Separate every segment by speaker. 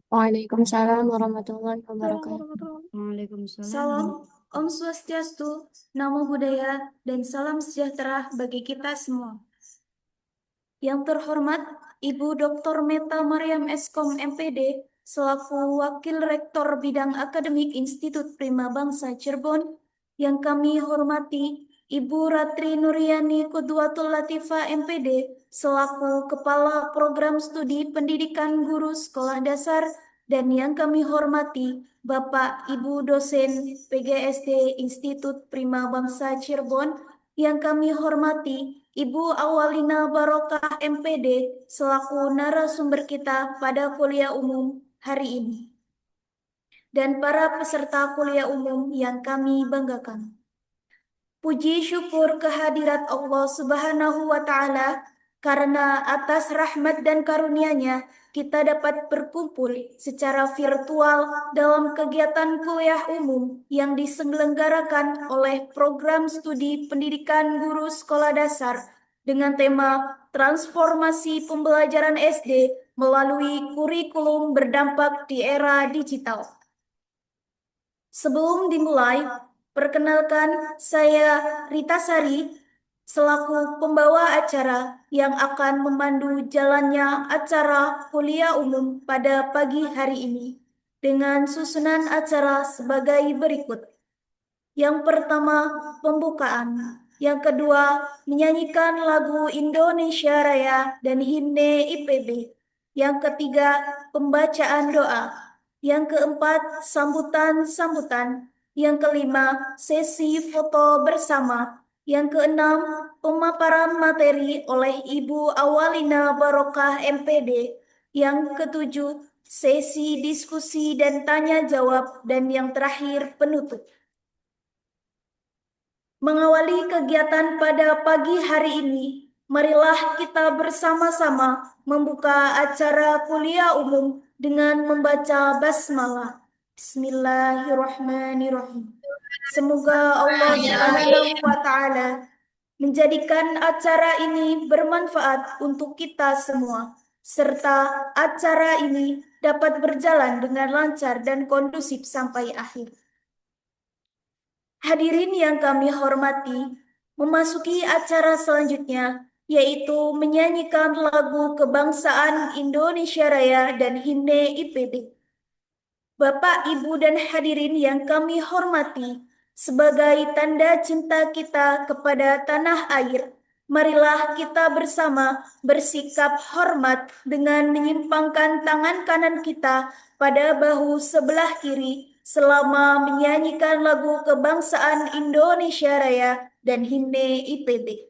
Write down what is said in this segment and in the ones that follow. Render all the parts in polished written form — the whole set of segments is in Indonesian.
Speaker 1: Waalaikumsalam warahmatullahi
Speaker 2: Salam
Speaker 1: wabarakatuh.
Speaker 2: warahmatullahi
Speaker 3: Waalaikumsalam.
Speaker 2: Salam, Om Swastiastu, Namo Buddhaya, dan salam sejahtera bagi kita semua. Yang terhormat Ibu Dr. Meta Mariam Eskom MPD, selaku Wakil Rektor Bidang Akademik Institut Prima Bangsa Cirebon, yang kami hormati Ibu Ratri Nuryani Kudwatul Latifah MPD, selaku Kepala Program Studi Pendidikan Guru Sekolah Dasar, dan yang kami hormati Bapak Ibu dosen PGSD Institut Prima Bangsa Cirebon, yang kami hormati Ibu Awalina Barokah MPD selaku narasumber kita pada kuliah umum hari ini, dan para peserta kuliah umum yang kami banggakan. Puji syukur kehadirat Allah Subhanahu wa Ta'ala, karena atas rahmat dan karunia-Nya kita dapat berkumpul secara virtual dalam kegiatan kuliah umum yang diselenggarakan oleh Program Studi Pendidikan Guru Sekolah Dasar dengan tema Transformasi Pembelajaran SD melalui Kurikulum Berdampak di Era Digital. Sebelum dimulai, perkenalkan saya Rita Sari selaku pembawa acara yang akan memandu jalannya acara kuliah umum pada pagi hari ini dengan susunan acara sebagai berikut. Yang pertama, pembukaan. Yang kedua, menyanyikan lagu Indonesia Raya dan himne IPB. Yang ketiga, pembacaan doa. Yang keempat, sambutan-sambutan. Yang kelima, sesi foto bersama. Yang keenam, pemaparan materi oleh Ibu Awalina Barokah MPD. Yang ketujuh, sesi diskusi dan tanya jawab. Dan yang terakhir, penutup. Mengawali kegiatan pada pagi hari ini, marilah kita bersama-sama membuka acara kuliah umum dengan membaca basmalah. Bismillahirrahmanirrahim. Semoga Allah Subhanahu wa Ta'ala menjadikan acara ini bermanfaat untuk kita semua, serta acara ini dapat berjalan dengan lancar dan kondusif sampai akhir. Hadirin yang kami hormati, memasuki acara selanjutnya, yaitu menyanyikan lagu kebangsaan Indonesia Raya dan himne IPB. Bapak, Ibu, dan hadirin yang kami hormati, sebagai tanda cinta kita kepada tanah air, marilah kita bersama bersikap hormat dengan menyimpangkan tangan kanan kita pada bahu sebelah kiri selama menyanyikan lagu kebangsaan Indonesia Raya dan himne IPB.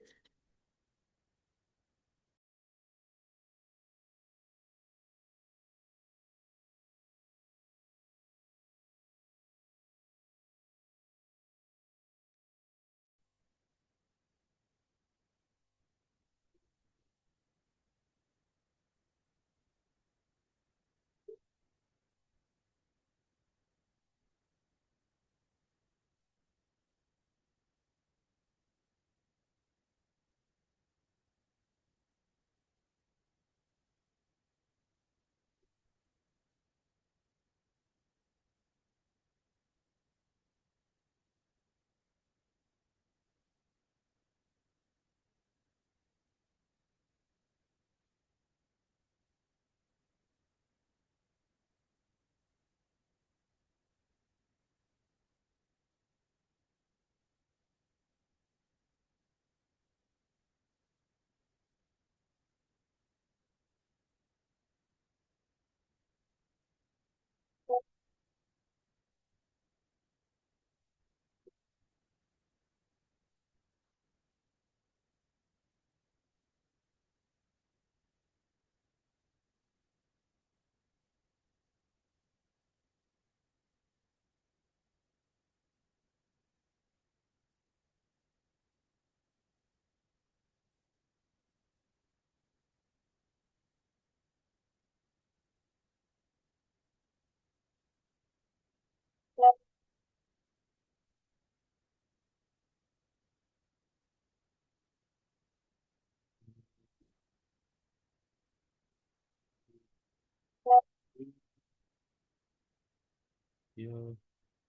Speaker 3: Ya,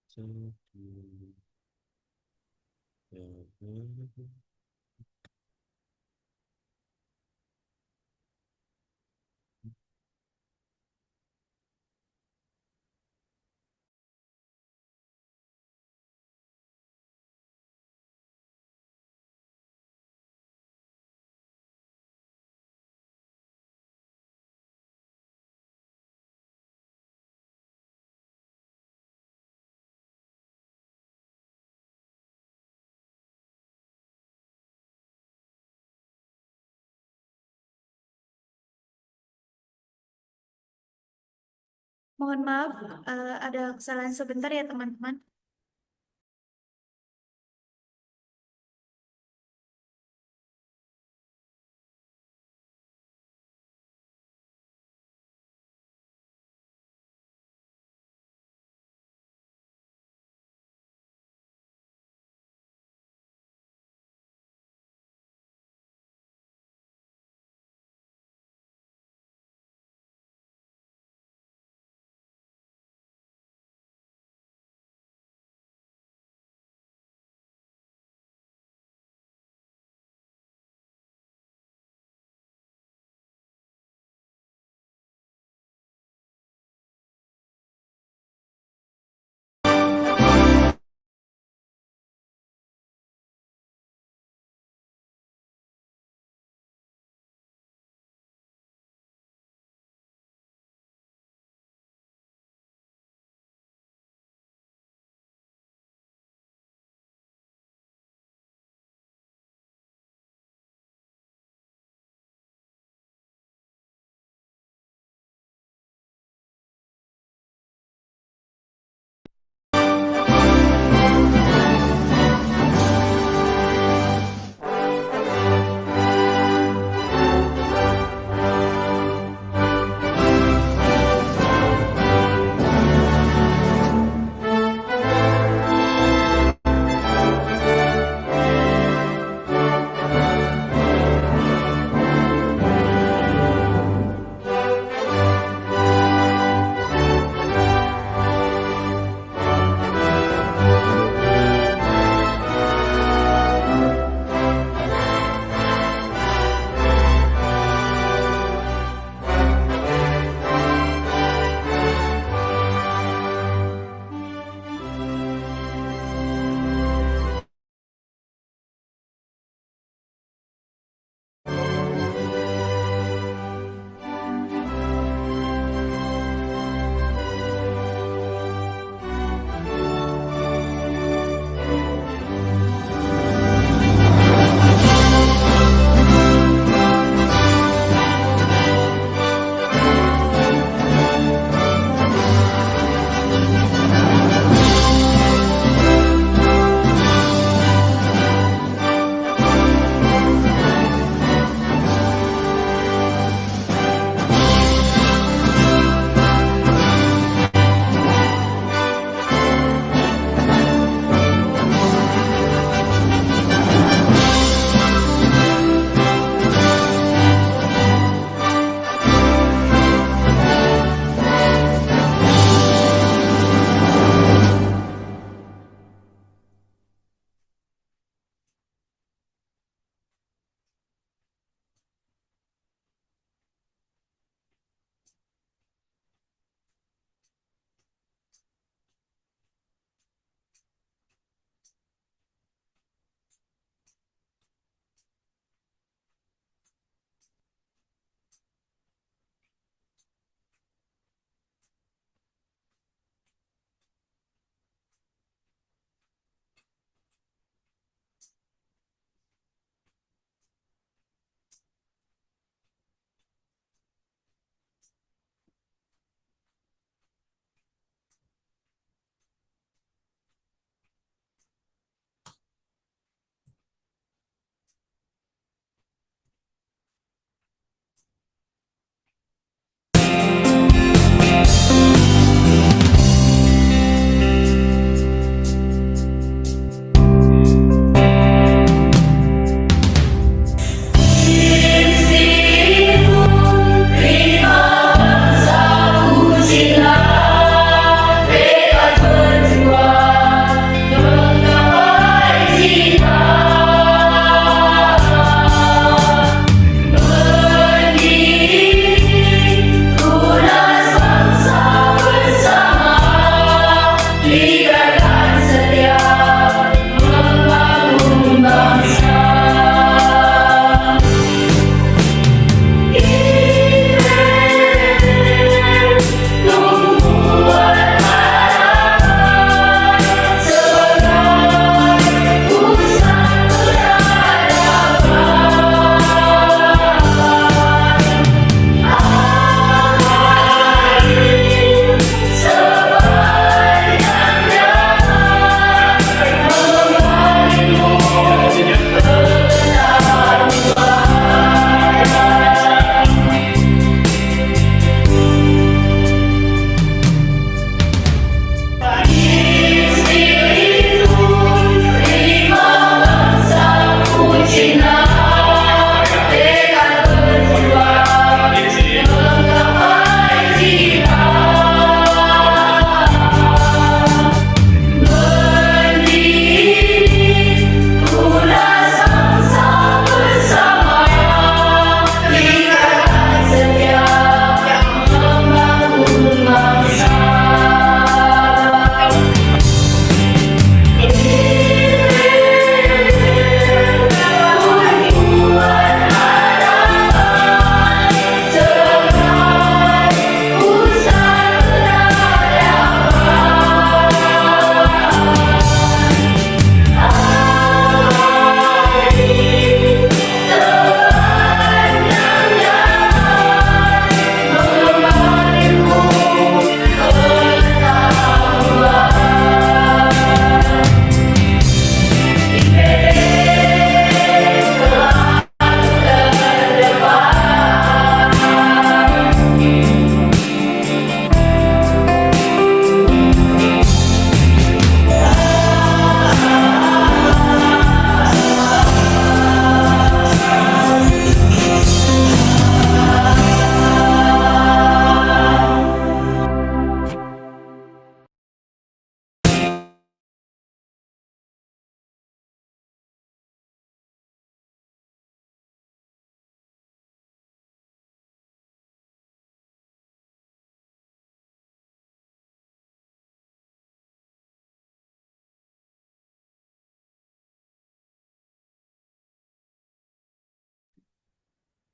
Speaker 3: satu, ya,
Speaker 2: Mohon maaf, ada kesalahan sebentar ya teman-teman.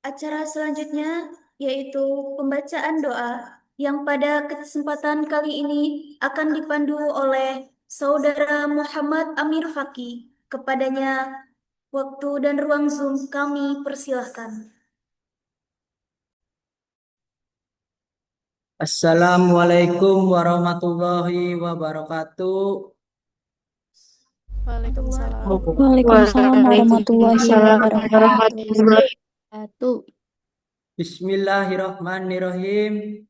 Speaker 2: Acara selanjutnya yaitu pembacaan doa yang pada kesempatan kali ini akan dipandu oleh Saudara Muhammad Amir Faki. Kepadanya waktu dan ruang Zoom kami persilahkan.
Speaker 4: Assalamualaikum warahmatullahi wabarakatuh.
Speaker 5: Waalaikumsalam.
Speaker 1: Waalaikumsalam warahmatullahi wabarakatuh.
Speaker 4: Bismillahirrahmanirrahim.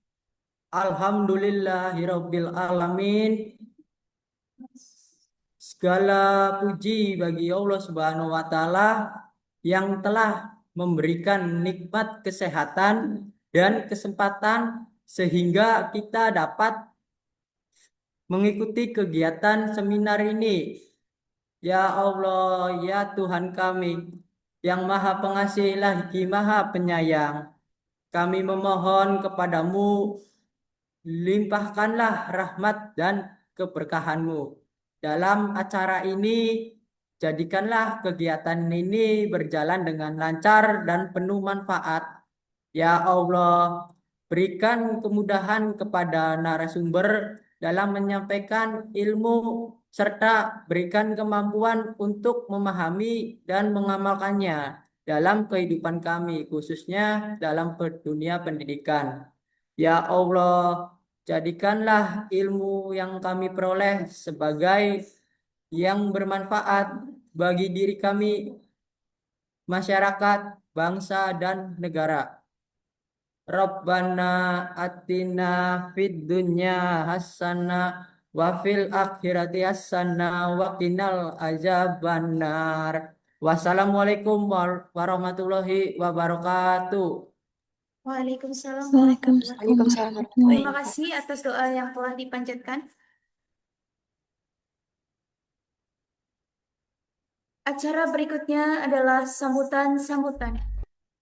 Speaker 4: Alhamdulillahirabbil alamin. Segala puji bagi Allah Subhanahu wa taala yang telah memberikan nikmat kesehatan dan kesempatan sehingga kita dapat mengikuti kegiatan seminar ini. Ya Allah, ya Tuhan kami, yang Maha Pengasih lagi Maha Penyayang, kami memohon kepadamu, limpahkanlah rahmat dan keberkahan-Mu. Dalam acara ini, jadikanlah kegiatan ini berjalan dengan lancar dan penuh manfaat. Ya Allah, berikan kemudahan kepada narasumber dalam menyampaikan ilmu serta berikan kemampuan untuk memahami dan mengamalkannya dalam kehidupan kami, khususnya dalam dunia pendidikan. Ya Allah, jadikanlah ilmu yang kami peroleh sebagai yang bermanfaat bagi diri kami, masyarakat, bangsa, dan negara. Rabbana atina fid dunya hasanah wa fil akhirati hasanah wa qinal azabannar. Wassalamualaikum warahmatullahi wabarakatuh.
Speaker 2: Waalaikumsalam
Speaker 1: Waalaikumsalam
Speaker 2: warahmatullahi wabarakatuh.
Speaker 1: warahmatullahi
Speaker 2: Terima kasih atas doa yang telah dipanjatkan. Acara berikutnya adalah sambutan-sambutan.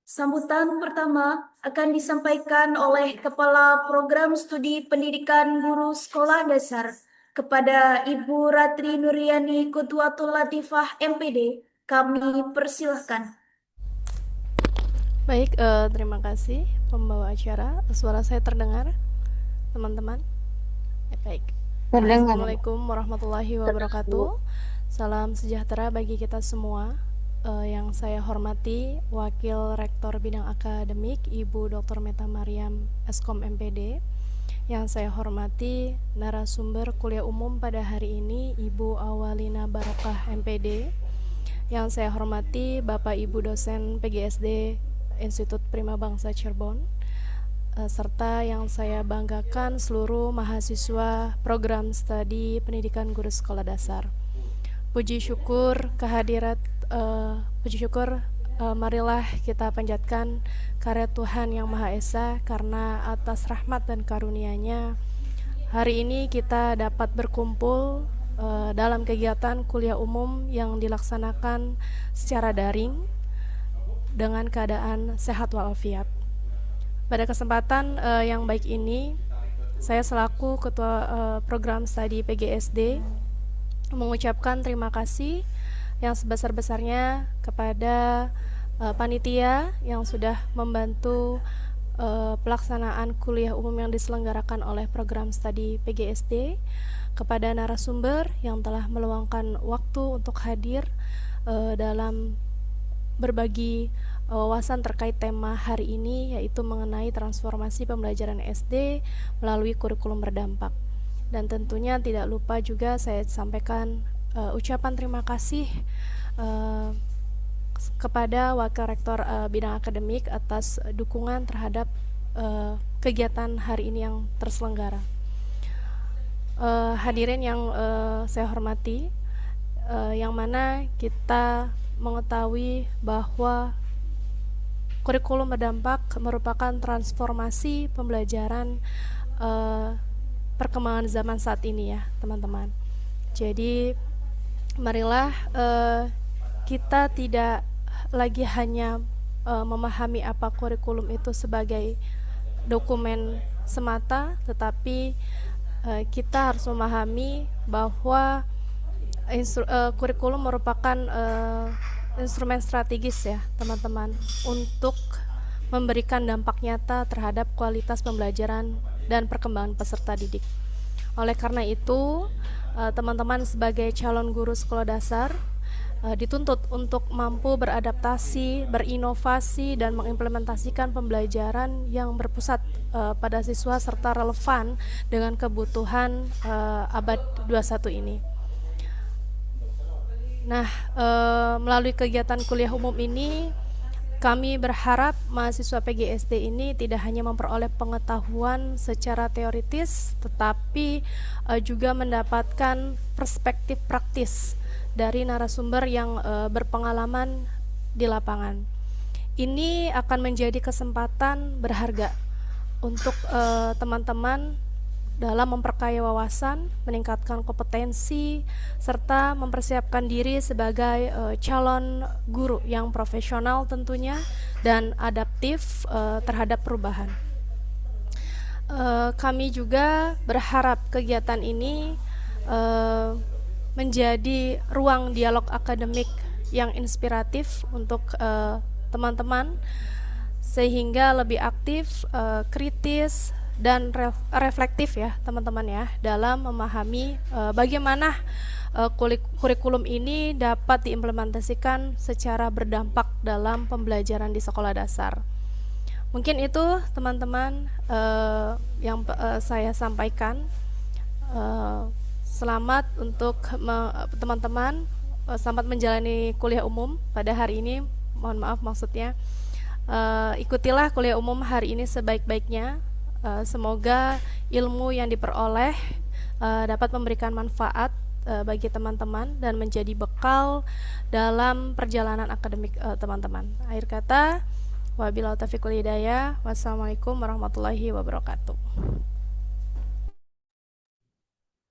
Speaker 2: Sambutan pertama akan disampaikan oleh Kepala Program Studi Pendidikan Guru Sekolah Dasar kepada Ibu Ratri Nuryani Qudwatul Latifah MPD. Kami persilahkan.
Speaker 5: Baik, terima kasih pembawa acara. Suara saya terdengar, teman-teman? Ya, baik.
Speaker 1: Terdengar.
Speaker 5: Assalamualaikum warahmatullahi wabarakatuh. Salam sejahtera bagi kita semua. Yang saya hormati Wakil Rektor Bidang Akademik Ibu Dr. Meta Mariam Eskom MPD. Yang saya hormati narasumber kuliah umum pada hari ini Ibu Awalina Barokah MPD. Yang saya hormati Bapak Ibu dosen PGSD Institut Prima Bangsa Cirebon, serta yang saya banggakan seluruh mahasiswa program studi pendidikan guru sekolah dasar. Puji syukur marilah kita panjatkan karya Tuhan Yang Maha Esa, karena atas rahmat dan karunia-Nya hari ini kita dapat berkumpul dalam kegiatan kuliah umum yang dilaksanakan secara daring dengan keadaan sehat walafiat. Pada kesempatan yang baik ini, saya selaku Ketua Program Studi PGSD mengucapkan terima kasih yang sebesar-besarnya kepada panitia yang sudah membantu pelaksanaan kuliah umum yang diselenggarakan oleh Program Studi PGSD, kepada narasumber yang telah meluangkan waktu untuk hadir dalam berbagi wawasan terkait tema hari ini, yaitu mengenai transformasi pembelajaran SD melalui kurikulum berdampak. Dan tentunya tidak lupa juga saya sampaikan ucapan terima kasih kepada Wakil Rektor Bidang Akademik atas dukungan terhadap kegiatan hari ini yang terselenggara. Hadirin yang saya hormati, yang mana kita mengetahui bahwa kurikulum berdampak merupakan transformasi pembelajaran perkembangan zaman saat ini ya teman-teman. Jadi marilah kita tidak lagi hanya memahami apa kurikulum itu sebagai dokumen semata, tetapi kita harus memahami bahwa kurikulum merupakan instrumen strategis ya teman-teman untuk memberikan dampak nyata terhadap kualitas pembelajaran dan perkembangan peserta didik. Oleh karena itu, teman-teman sebagai calon guru sekolah dasar dituntut untuk mampu beradaptasi, berinovasi, dan mengimplementasikan pembelajaran yang berpusat pada siswa serta relevan dengan kebutuhan abad 21 ini. Nah, melalui kegiatan kuliah umum ini, kami berharap mahasiswa PGSD ini tidak hanya memperoleh pengetahuan secara teoritis, tetapi juga mendapatkan perspektif praktis dari narasumber yang berpengalaman di lapangan. Ini akan menjadi kesempatan berharga untuk teman-teman dalam memperkaya wawasan, meningkatkan kompetensi, serta mempersiapkan diri sebagai calon guru yang profesional tentunya dan adaptif terhadap perubahan. Kami juga berharap kegiatan ini menjadi ruang dialog akademik yang inspiratif untuk teman-teman, sehingga lebih aktif, kritis, dan reflektif ya teman-teman ya, dalam memahami bagaimana kurikulum ini dapat diimplementasikan secara berdampak dalam pembelajaran di sekolah dasar. Mungkin itu teman-teman yang saya sampaikan. Selamat untuk teman-teman, selamat menjalani kuliah umum pada hari ini. Mohon maaf maksudnya, ikutilah kuliah umum hari ini sebaik-baiknya. Semoga ilmu yang diperoleh dapat memberikan manfaat bagi teman-teman dan menjadi bekal dalam perjalanan akademik teman-teman. Akhir kata, wabillahi taufiq wal hidayah. Wassalamualaikum warahmatullahi wabarakatuh.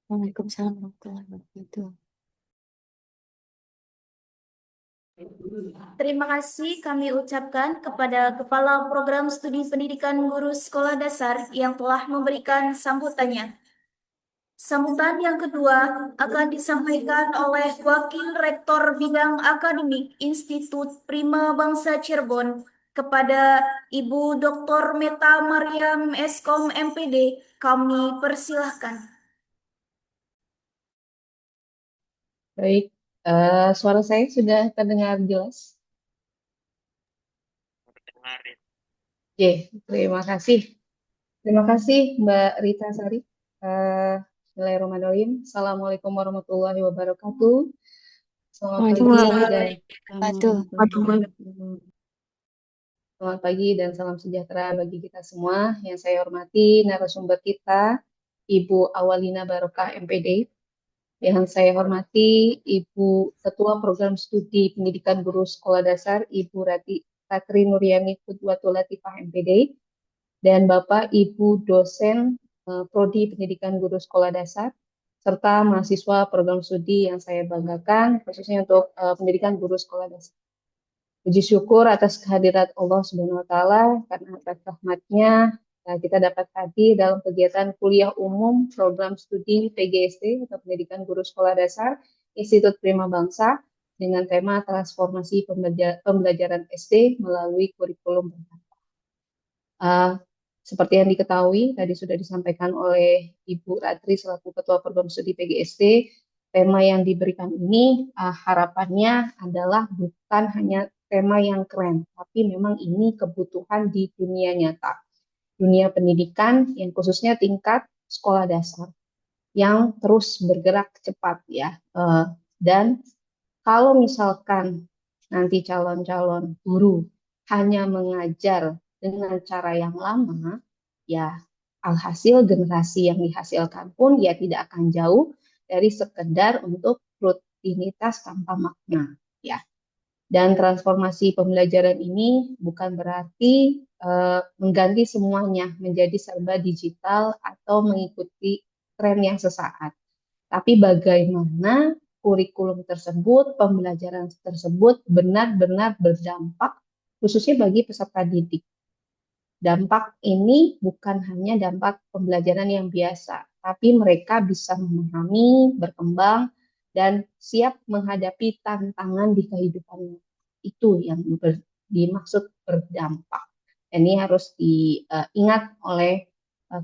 Speaker 1: Waalaikumsalam warahmatullahi wabarakatuh.
Speaker 2: Terima kasih kami ucapkan kepada Kepala Program Studi Pendidikan Guru Sekolah Dasar yang telah memberikan sambutannya. Sambutan yang kedua akan disampaikan oleh Wakil Rektor Bidang Akademik Institut Prima Bangsa Cirebon kepada Ibu Dr. Meta Mariam Eskom MPD. Kami persilahkan.
Speaker 6: Baik, suara saya sudah terdengar jelas? Oke, terima kasih. Terima kasih Mbak Rita Sari. Bismillahirrahmanirrahim. Assalamualaikum warahmatullahi wabarakatuh. Selamat pagi dan salam sejahtera bagi kita semua. Yang saya hormati narasumber kita, Ibu Awalina Barokah MPD. Yang saya hormati Ibu Ketua Program Studi Pendidikan Guru Sekolah Dasar, Ibu Ratri Nuryani Qudwatul Latifah MPD, dan Bapak Ibu dosen Prodi Pendidikan Guru Sekolah Dasar, serta mahasiswa program studi yang saya banggakan, khususnya untuk pendidikan guru sekolah dasar. Puji syukur atas kehadirat Allah Subhanahu wa Ta'ala, karena atas rahmatnya kita dapat hadir dalam kegiatan kuliah umum program studi PGSD atau Pendidikan Guru Sekolah Dasar Institut Prima Bangsa dengan tema transformasi pembelajaran SD melalui kurikulum berdampak. Seperti yang diketahui tadi sudah disampaikan oleh Ibu Ratri selaku Ketua Program Studi PGSD, tema yang diberikan ini harapannya adalah bukan hanya tema yang keren, tapi memang ini kebutuhan di dunia nyata. Dunia pendidikan yang khususnya tingkat sekolah dasar yang terus bergerak cepat ya, dan kalau misalkan nanti calon-calon guru hanya mengajar dengan cara yang lama, ya alhasil generasi yang dihasilkan pun ya tidak akan jauh dari sekedar untuk rutinitas tanpa makna ya. Dan transformasi pembelajaran ini bukan berarti mengganti semuanya menjadi serba digital atau mengikuti tren yang sesaat. Tapi bagaimana kurikulum tersebut, pembelajaran tersebut benar-benar berdampak, khususnya bagi peserta didik. Dampak ini bukan hanya dampak pembelajaran yang biasa, tapi mereka bisa memahami, berkembang, dan siap menghadapi tantangan di kehidupannya. Itu yang dimaksud berdampak. Ini harus diingat oleh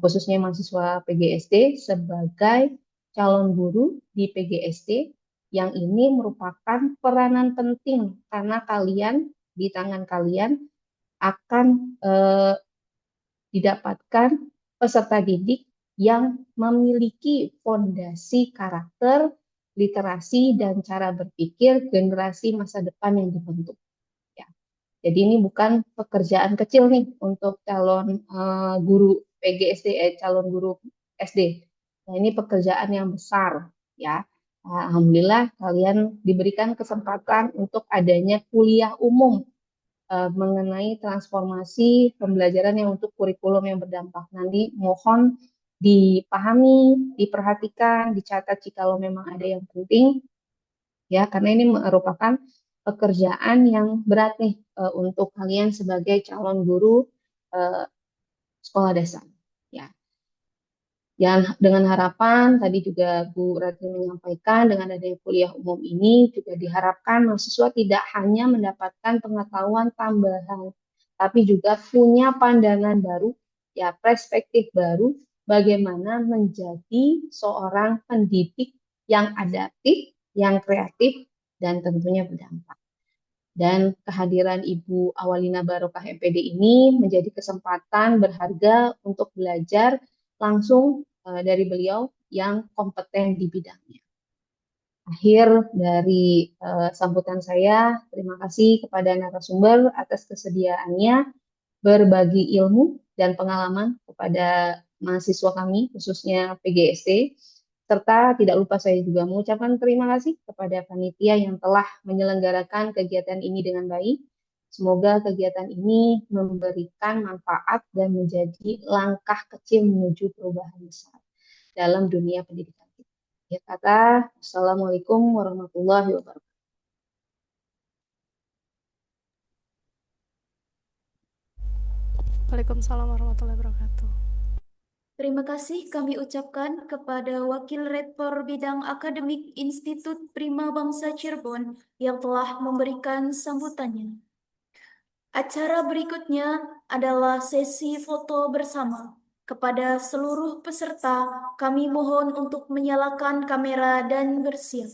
Speaker 6: khususnya mahasiswa PGSD sebagai calon guru di PGSD yang ini merupakan peranan penting karena kalian di tangan kalian akan didapatkan peserta didik yang memiliki fondasi karakter, literasi, dan cara berpikir generasi masa depan yang dibentuk. Ya. Jadi ini bukan pekerjaan kecil nih untuk calon guru PGSD, calon guru SD. Nah, ini pekerjaan yang besar, ya. Alhamdulillah kalian diberikan kesempatan untuk adanya kuliah umum mengenai transformasi pembelajaran yang untuk kurikulum yang berdampak. Nanti mohon dipahami, diperhatikan, dicatat jika memang ada yang penting, ya, karena ini merupakan pekerjaan yang berat nih untuk kalian sebagai calon guru sekolah dasar, ya. Dan dengan harapan tadi juga Bu Ratri menyampaikan dengan adanya kuliah umum ini juga diharapkan mahasiswa tidak hanya mendapatkan pengetahuan tambahan, tapi juga punya pandangan baru, ya perspektif baru bagaimana menjadi seorang pendidik yang adaptif, yang kreatif, dan tentunya berdampak. Dan kehadiran Ibu Awalina Barokah MPD ini menjadi kesempatan berharga untuk belajar langsung dari beliau yang kompeten di bidangnya. Akhir dari sambutan saya, terima kasih kepada narasumber atas kesediaannya berbagi ilmu dan pengalaman kepada mahasiswa kami, khususnya PGSD, serta tidak lupa saya juga mengucapkan terima kasih kepada panitia yang telah menyelenggarakan kegiatan ini dengan baik. Semoga kegiatan ini memberikan manfaat dan menjadi langkah kecil menuju perubahan besar dalam dunia pendidikan kita. Ya kata, Assalamualaikum warahmatullahi wabarakatuh.
Speaker 5: Waalaikumsalam warahmatullahi wabarakatuh.
Speaker 2: Terima kasih kami ucapkan kepada Wakil Rektor Bidang Akademik Institut Prima Bangsa Cirebon yang telah memberikan sambutannya. Acara berikutnya adalah sesi foto bersama. Kepada seluruh peserta, kami mohon untuk menyalakan kamera dan bersiap.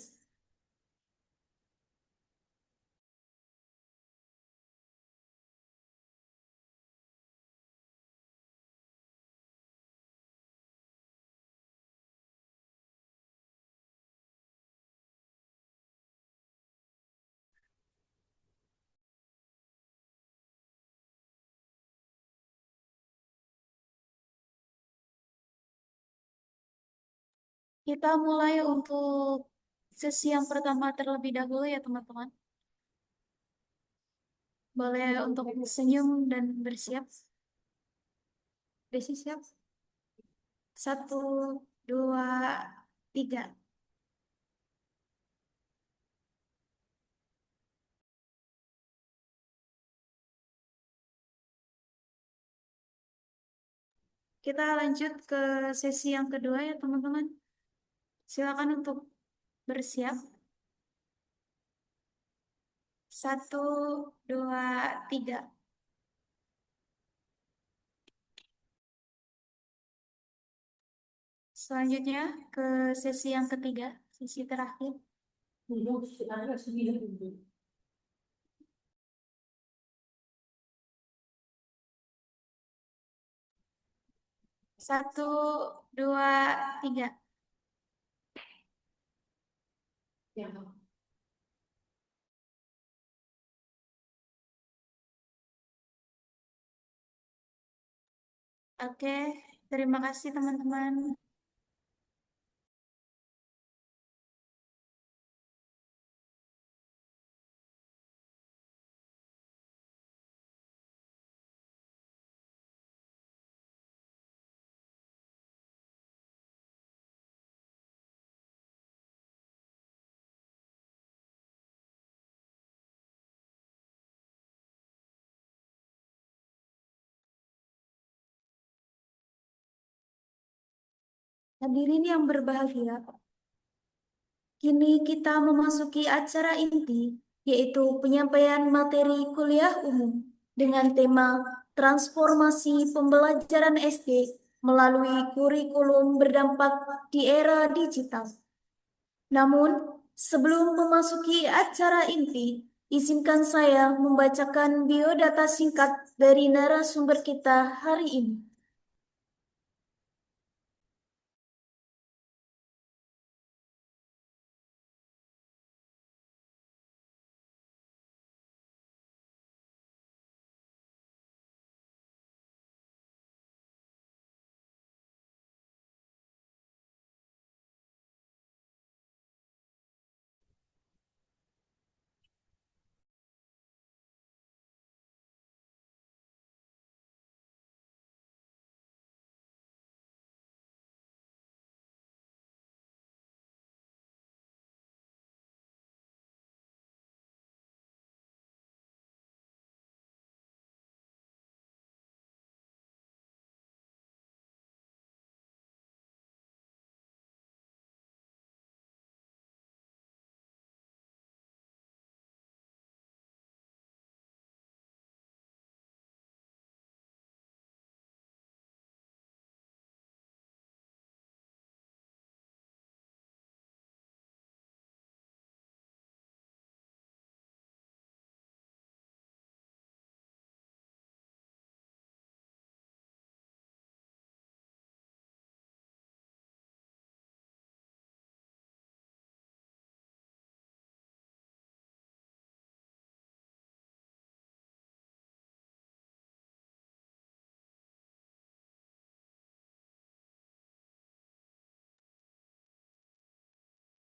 Speaker 2: Kita mulai untuk sesi yang pertama terlebih dahulu ya teman-teman. Boleh untuk senyum dan bersiap. Desi siap? 1, 2, 3. Kita lanjut ke sesi yang kedua ya teman-teman. Silakan untuk bersiap. 1, 2, 3. Selanjutnya ke sesi yang ketiga, sesi terakhir. 1, 2, 3. Oke, terima kasih teman-teman. Hadirin yang berbahagia, kini kita memasuki acara inti, yaitu penyampaian materi kuliah umum dengan tema transformasi pembelajaran SD melalui kurikulum berdampak di era digital. Namun, sebelum memasuki acara inti, izinkan saya membacakan biodata singkat dari narasumber kita hari ini.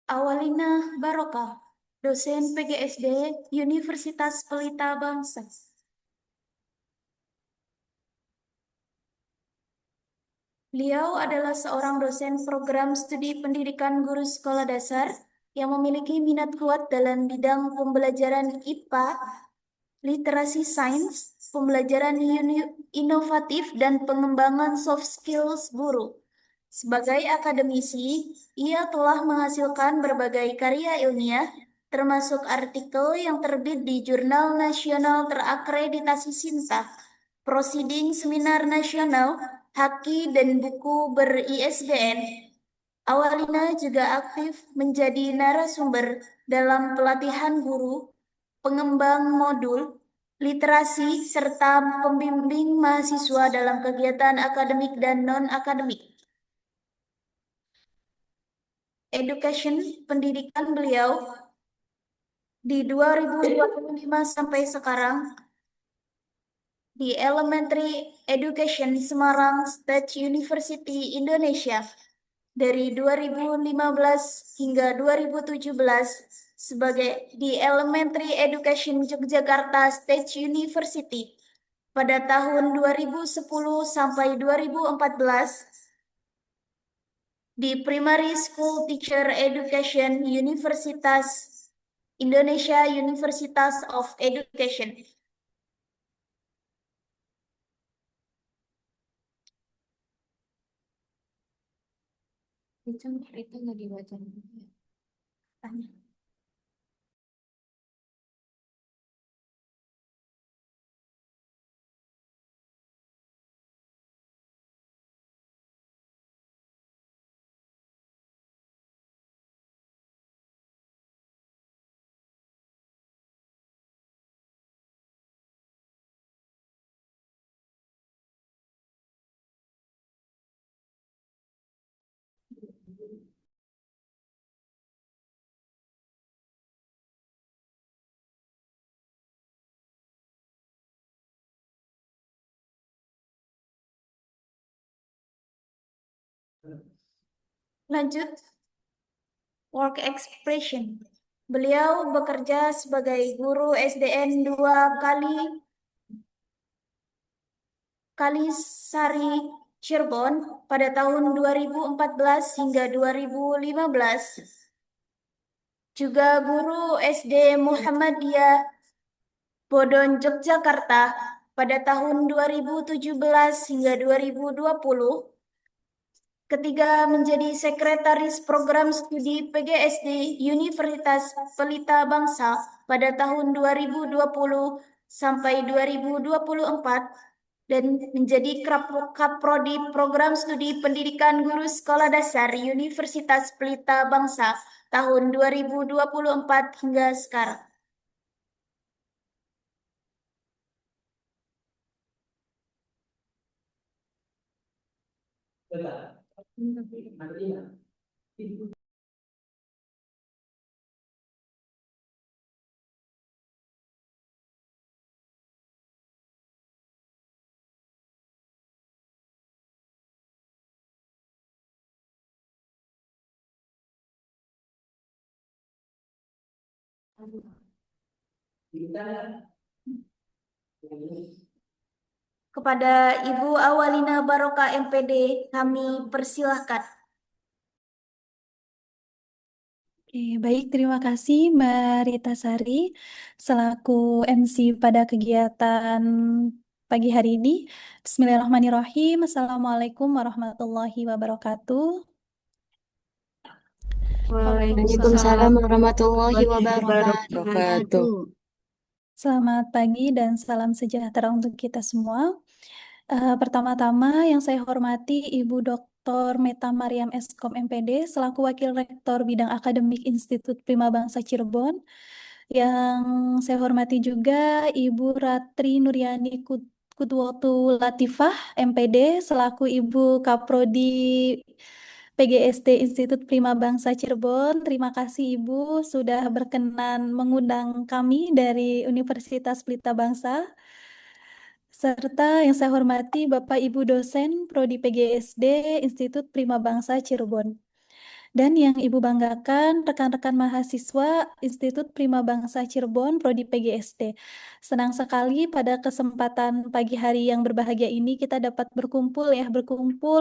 Speaker 2: Awalina Barokah, dosen PGSD Universitas Pelita Bangsa. Beliau adalah seorang dosen program studi pendidikan guru sekolah dasar yang memiliki minat kuat dalam bidang pembelajaran IPA, literasi sains, pembelajaran inovatif, dan pengembangan soft skills guru. Sebagai akademisi, ia telah menghasilkan berbagai karya ilmiah, termasuk artikel yang terbit di Jurnal Nasional Terakreditasi Sinta, Proceeding Seminar Nasional, Haki, dan buku ber-ISBN. Awalina juga aktif menjadi narasumber dalam pelatihan guru, pengembang modul, literasi, serta pembimbing mahasiswa dalam kegiatan akademik dan non-akademik. Education pendidikan beliau di 2025 sampai sekarang di Elementary Education Semarang State University Indonesia dari 2015 hingga 2017 sebagai di Elementary Education Yogyakarta State University pada tahun 2010 sampai 2014 di Primary School Teacher Education Universitas Indonesia Universitas of Education.
Speaker 1: Itu nggak dibaca.
Speaker 2: Tanya. Lanjut, work expression. Beliau bekerja sebagai guru SDN 2 Kalisari Cirebon pada tahun 2014 hingga 2015. Juga guru SD Muhammadiyah Bodon Yogyakarta pada tahun 2017 hingga 2020. Ketiga, menjadi sekretaris program studi PGSD Universitas Pelita Bangsa pada tahun 2020 sampai 2024 dan menjadi Kaprodi Program Studi Pendidikan Guru Sekolah Dasar Universitas Pelita Bangsa tahun 2024 hingga sekarang. Kepada Ibu Awalina Barokah MPD, kami persilahkan.
Speaker 7: Oke, baik, terima kasih Mbak Rita Sari selaku MC pada kegiatan pagi hari ini. Bismillahirrahmanirrahim. Assalamualaikum warahmatullahi wabarakatuh.
Speaker 1: Waalaikumsalam warahmatullahi wabarakatuh.
Speaker 7: Selamat pagi dan salam sejahtera untuk kita semua. Pertama-tama yang saya hormati Ibu Dr. Meta Mariam Eskom MPD selaku Wakil Rektor Bidang Akademik Institut Prima Bangsa Cirebon. Yang saya hormati juga Ibu Ratri Nuryani Kudwatu Latifah MPD selaku Ibu Kaprodi PGSD Institut Prima Bangsa Cirebon. Terima kasih Ibu sudah berkenan mengundang kami dari Universitas Pelita Bangsa. Serta yang saya hormati Bapak Ibu dosen Prodi PGSD Institut Prima Bangsa Cirebon. Dan yang Ibu banggakan rekan-rekan mahasiswa Institut Prima Bangsa Cirebon Prodi PGSD. Senang sekali pada kesempatan pagi hari yang berbahagia ini kita dapat berkumpul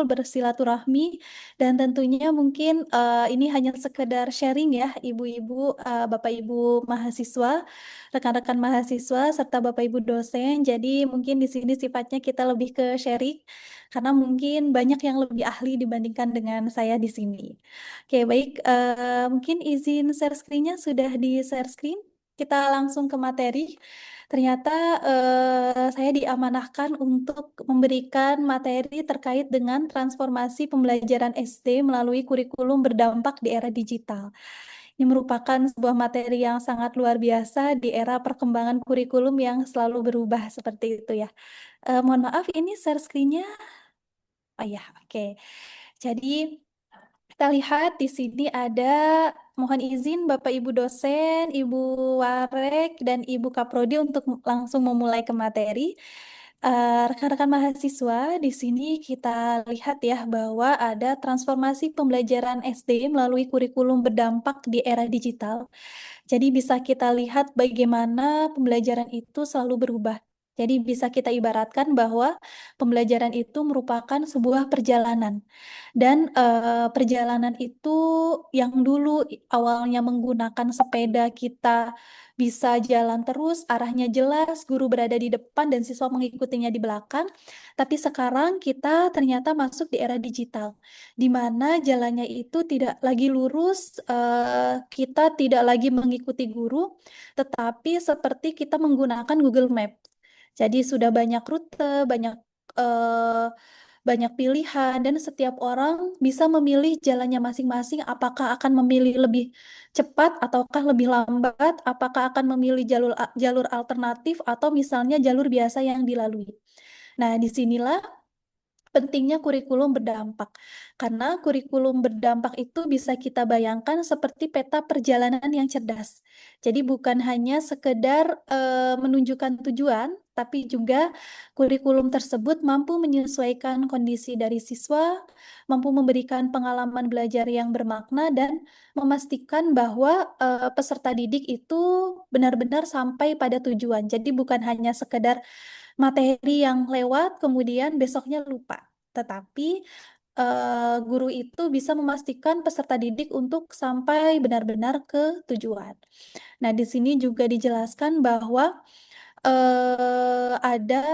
Speaker 7: bersilaturahmi, dan tentunya mungkin ini hanya sekedar sharing ya Ibu-ibu, Bapak Ibu mahasiswa, rekan-rekan mahasiswa serta Bapak Ibu dosen. Jadi mungkin di sini sifatnya kita lebih ke sharing karena mungkin banyak yang lebih ahli dibandingkan dengan saya di sini. Oke, baik. Mungkin izin share screen-nya sudah di share screen. Kita langsung ke materi. Ternyata saya diamanahkan untuk memberikan materi terkait dengan transformasi pembelajaran SD melalui kurikulum berdampak di era digital. Ini merupakan sebuah materi yang sangat luar biasa di era perkembangan kurikulum yang selalu berubah seperti itu ya. Mohon maaf, ini share screen-nya. Oh ya, oke. Jadi kita lihat di sini ada, mohon izin Bapak Ibu dosen, Ibu Warek, dan Ibu Kaprodi untuk langsung memulai ke materi. Rekan-rekan mahasiswa, di sini kita lihat ya bahwa ada transformasi pembelajaran SD melalui kurikulum berdampak di era digital. Jadi bisa kita lihat bagaimana pembelajaran itu selalu berubah. Jadi bisa kita ibaratkan bahwa pembelajaran itu merupakan sebuah perjalanan. Dan perjalanan itu yang dulu awalnya menggunakan sepeda kita bisa jalan terus, arahnya jelas, guru berada di depan dan siswa mengikutinya di belakang. Tapi sekarang kita ternyata masuk di era digital, di mana jalannya itu tidak lagi lurus, kita tidak lagi mengikuti guru, tetapi seperti kita menggunakan Google Map. Jadi sudah banyak rute, eh, banyak pilihan, dan setiap orang bisa memilih jalannya masing-masing, apakah akan memilih lebih cepat ataukah lebih lambat, apakah akan memilih jalur alternatif atau misalnya jalur biasa yang dilalui. Nah, disinilah pentingnya kurikulum berdampak. Karena kurikulum berdampak itu bisa kita bayangkan seperti peta perjalanan yang cerdas. Jadi bukan hanya sekedar menunjukkan tujuan, tapi juga kurikulum tersebut mampu menyesuaikan kondisi dari siswa, mampu memberikan pengalaman belajar yang bermakna, dan memastikan bahwa peserta didik itu benar-benar sampai pada tujuan. Jadi bukan hanya sekedar materi yang lewat, kemudian besoknya lupa. Tetapi guru itu bisa memastikan peserta didik untuk sampai benar-benar ke tujuan. Nah, di sini juga dijelaskan bahwa ada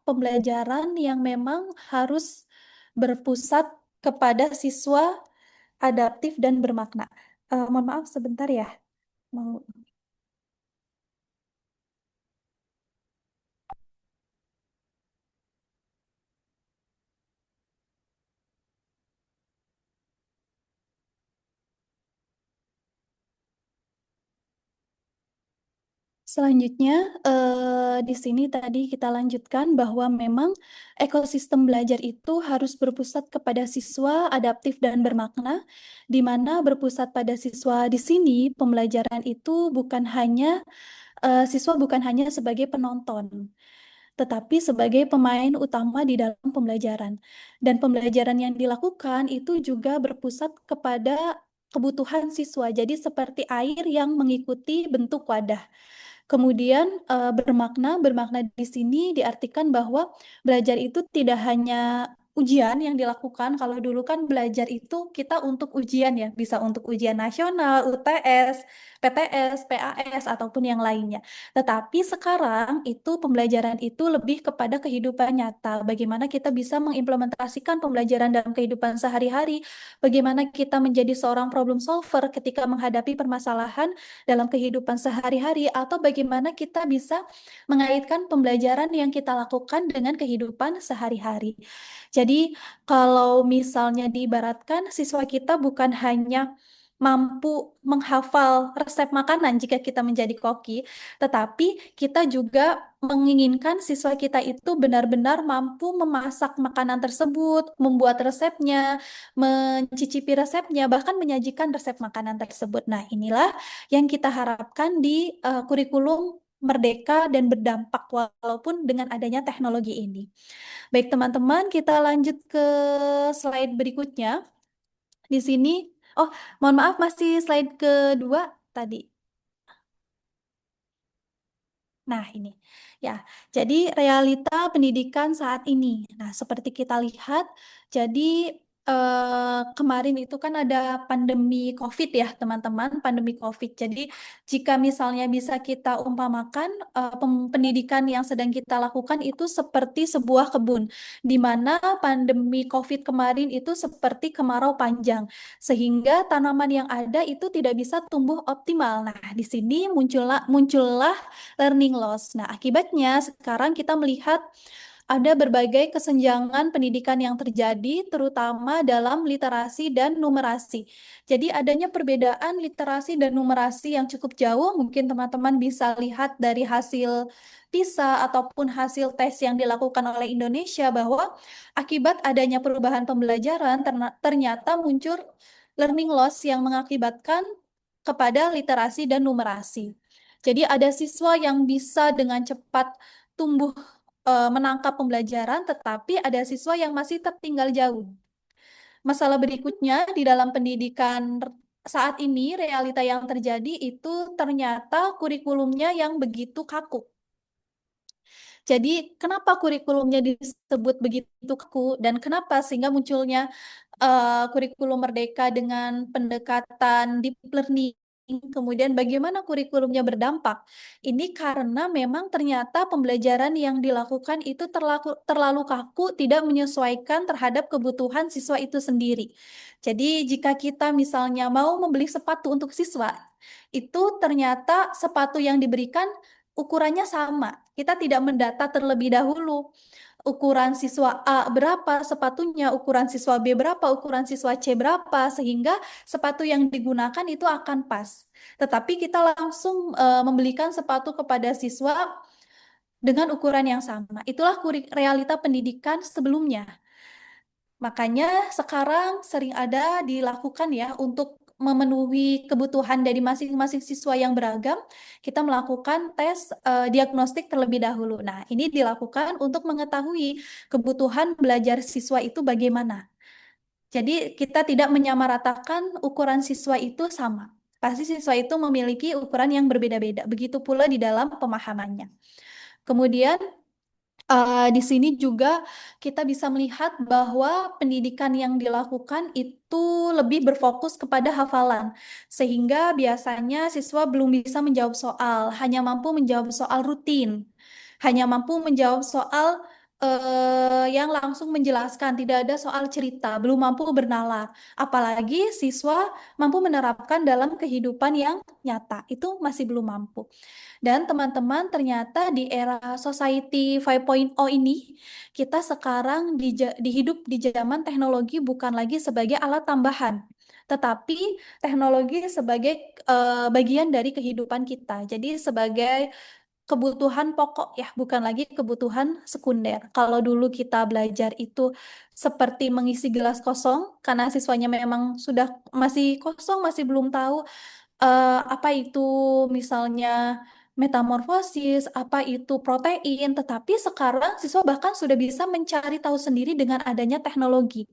Speaker 7: pembelajaran yang memang harus berpusat kepada siswa adaptif dan bermakna. Mohon maaf sebentar ya. Mau Selanjutnya, di sini tadi kita lanjutkan bahwa memang ekosistem belajar itu harus berpusat kepada siswa, adaptif dan bermakna, di mana berpusat pada siswa di sini pembelajaran itu siswa bukan hanya sebagai penonton, tetapi sebagai pemain utama di dalam pembelajaran. Dan pembelajaran yang dilakukan itu juga berpusat kepada kebutuhan siswa. Jadi seperti air yang mengikuti bentuk wadah. Kemudian bermakna di sini diartikan bahwa belajar itu tidak hanya ujian yang dilakukan. Kalau dulu kan belajar itu kita untuk ujian ya, bisa untuk ujian nasional, UTS, PTS, PAS ataupun yang lainnya. Tetapi sekarang itu pembelajaran itu lebih kepada kehidupan nyata. Bagaimana kita bisa mengimplementasikan pembelajaran dalam kehidupan sehari-hari, bagaimana kita menjadi seorang problem solver ketika menghadapi permasalahan dalam kehidupan sehari-hari, atau bagaimana kita bisa mengaitkan pembelajaran yang kita lakukan dengan kehidupan sehari-hari. Jadi, kalau misalnya diibaratkan, siswa kita bukan hanya mampu menghafal resep makanan jika kita menjadi koki, tetapi kita juga menginginkan siswa kita itu benar-benar mampu memasak makanan tersebut, membuat resepnya, mencicipi resepnya, bahkan menyajikan resep makanan tersebut. Nah, inilah yang kita harapkan di kurikulum merdeka dan berdampak walaupun dengan adanya teknologi ini. Baik, teman-teman, kita lanjut ke slide berikutnya. Di sini, mohon maaf, masih slide kedua tadi. Nah, ini ya. Jadi realita pendidikan saat ini. Nah, seperti kita lihat, jadi kemarin itu kan ada pandemi COVID ya, teman-teman, pandemi COVID. Jadi, jika misalnya bisa kita umpamakan pendidikan yang sedang kita lakukan itu seperti sebuah kebun, di mana pandemi COVID kemarin itu seperti kemarau panjang, sehingga tanaman yang ada itu tidak bisa tumbuh optimal. Nah, di sini muncullah learning loss. Nah, akibatnya sekarang kita melihat ada berbagai kesenjangan pendidikan yang terjadi, terutama dalam literasi dan numerasi. Jadi adanya perbedaan literasi dan numerasi yang cukup jauh, mungkin teman-teman bisa lihat dari hasil PISA ataupun hasil tes yang dilakukan oleh Indonesia bahwa akibat adanya perubahan pembelajaran ternyata muncul learning loss yang mengakibatkan kepada literasi dan numerasi. Jadi ada siswa yang bisa dengan cepat tumbuh menangkap pembelajaran, tetapi ada siswa yang masih tertinggal jauh. Masalah berikutnya di dalam pendidikan saat ini, realita yang terjadi itu ternyata kurikulumnya yang begitu kaku. Jadi kenapa kurikulumnya disebut begitu kaku dan kenapa sehingga munculnya kurikulum merdeka dengan pendekatan deep learning, kemudian bagaimana kurikulumnya berdampak. Ini karena memang ternyata pembelajaran yang dilakukan itu terlalu kaku, tidak menyesuaikan terhadap kebutuhan siswa itu sendiri. Jadi jika kita misalnya mau membeli sepatu untuk siswa, itu ternyata sepatu yang diberikan ukurannya sama. Kita tidak mendata terlebih dahulu ukuran siswa A berapa sepatunya, ukuran siswa B berapa, ukuran siswa C berapa, sehingga sepatu yang digunakan itu akan pas. Tetapi kita langsung membelikan sepatu kepada siswa dengan ukuran yang sama. Itulah realita pendidikan sebelumnya. Makanya sekarang sering ada dilakukan ya untuk memenuhi kebutuhan dari masing-masing siswa yang beragam, kita melakukan tes diagnostik terlebih dahulu. Nah, ini dilakukan untuk mengetahui kebutuhan belajar siswa itu bagaimana. Jadi kita tidak menyamaratakan ukuran siswa itu sama. Pasti siswa itu memiliki ukuran yang berbeda-beda. Begitu pula di dalam pemahamannya. Kemudian di sini juga kita bisa melihat bahwa pendidikan yang dilakukan itu lebih berfokus kepada hafalan, sehingga biasanya siswa belum bisa menjawab soal, hanya mampu menjawab soal rutin, hanya mampu menjawab soal yang langsung menjelaskan, tidak ada soal cerita, belum mampu bernalar. Apalagi siswa mampu menerapkan dalam kehidupan yang nyata, itu masih belum mampu. Dan teman-teman, ternyata di era Society 5.0 ini, kita sekarang hidup di zaman teknologi bukan lagi sebagai alat tambahan, tetapi teknologi sebagai bagian dari kehidupan kita. Jadi sebagai kebutuhan pokok ya, bukan lagi kebutuhan sekunder. Kalau dulu kita belajar itu seperti mengisi gelas kosong, karena siswanya memang sudah masih kosong, masih belum tahu apa itu misalnya metamorfosis, apa itu protein, tetapi sekarang siswa bahkan sudah bisa mencari tahu sendiri dengan adanya teknologi.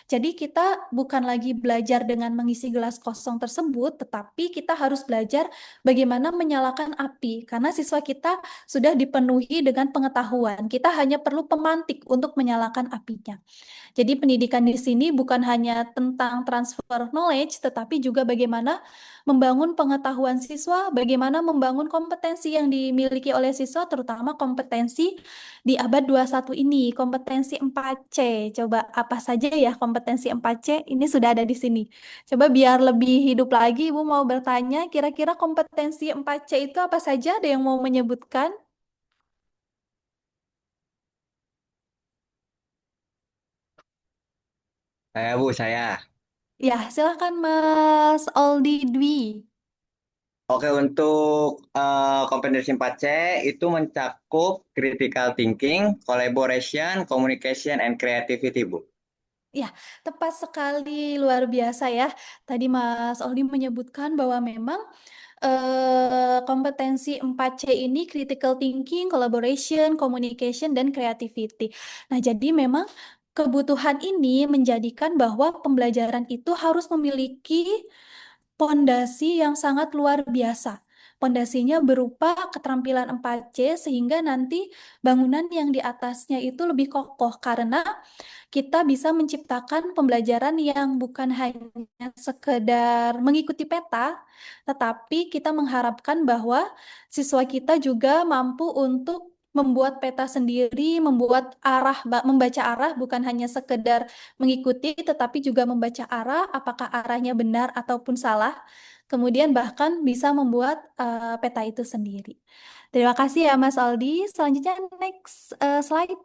Speaker 7: Jadi kita bukan lagi belajar dengan mengisi gelas kosong tersebut, tetapi kita harus belajar bagaimana menyalakan api, karena siswa kita sudah dipenuhi dengan pengetahuan. Kita hanya perlu pemantik untuk menyalakan apinya. Jadi pendidikan di sini bukan hanya tentang transfer knowledge, tetapi juga bagaimana membangun pengetahuan siswa, bagaimana membangun kompetensi yang dimiliki oleh siswa, terutama kompetensi di abad 21 ini, kompetensi 4C. Coba apa saja ya kompetensi 4C? Ini sudah ada di sini. Coba biar lebih hidup lagi, Ibu mau bertanya, kira-kira kompetensi 4C itu apa saja? Ada yang mau menyebutkan?
Speaker 8: Saya.
Speaker 7: Ya, silakan Mas Aldi Dwi.
Speaker 8: Oke, untuk kompetensi 4C itu mencakup critical thinking, collaboration, communication, and creativity, Bu.
Speaker 7: Ya, tepat sekali, luar biasa ya. Tadi Mas Aldi menyebutkan bahwa memang kompetensi 4C ini critical thinking, collaboration, communication, dan creativity. Nah, jadi memang kebutuhan ini menjadikan bahwa pembelajaran itu harus memiliki pondasi yang sangat luar biasa. Pondasinya berupa keterampilan 4C sehingga nanti bangunan yang di atasnya itu lebih kokoh karena kita bisa menciptakan pembelajaran yang bukan hanya sekedar mengikuti peta, tetapi kita mengharapkan bahwa siswa kita juga mampu untuk membuat peta sendiri, membuat arah, membaca arah bukan hanya sekedar mengikuti, tetapi juga membaca arah, apakah arahnya benar ataupun salah. Kemudian bahkan bisa membuat peta itu sendiri. Terima kasih ya Mas Aldi. Selanjutnya next slide.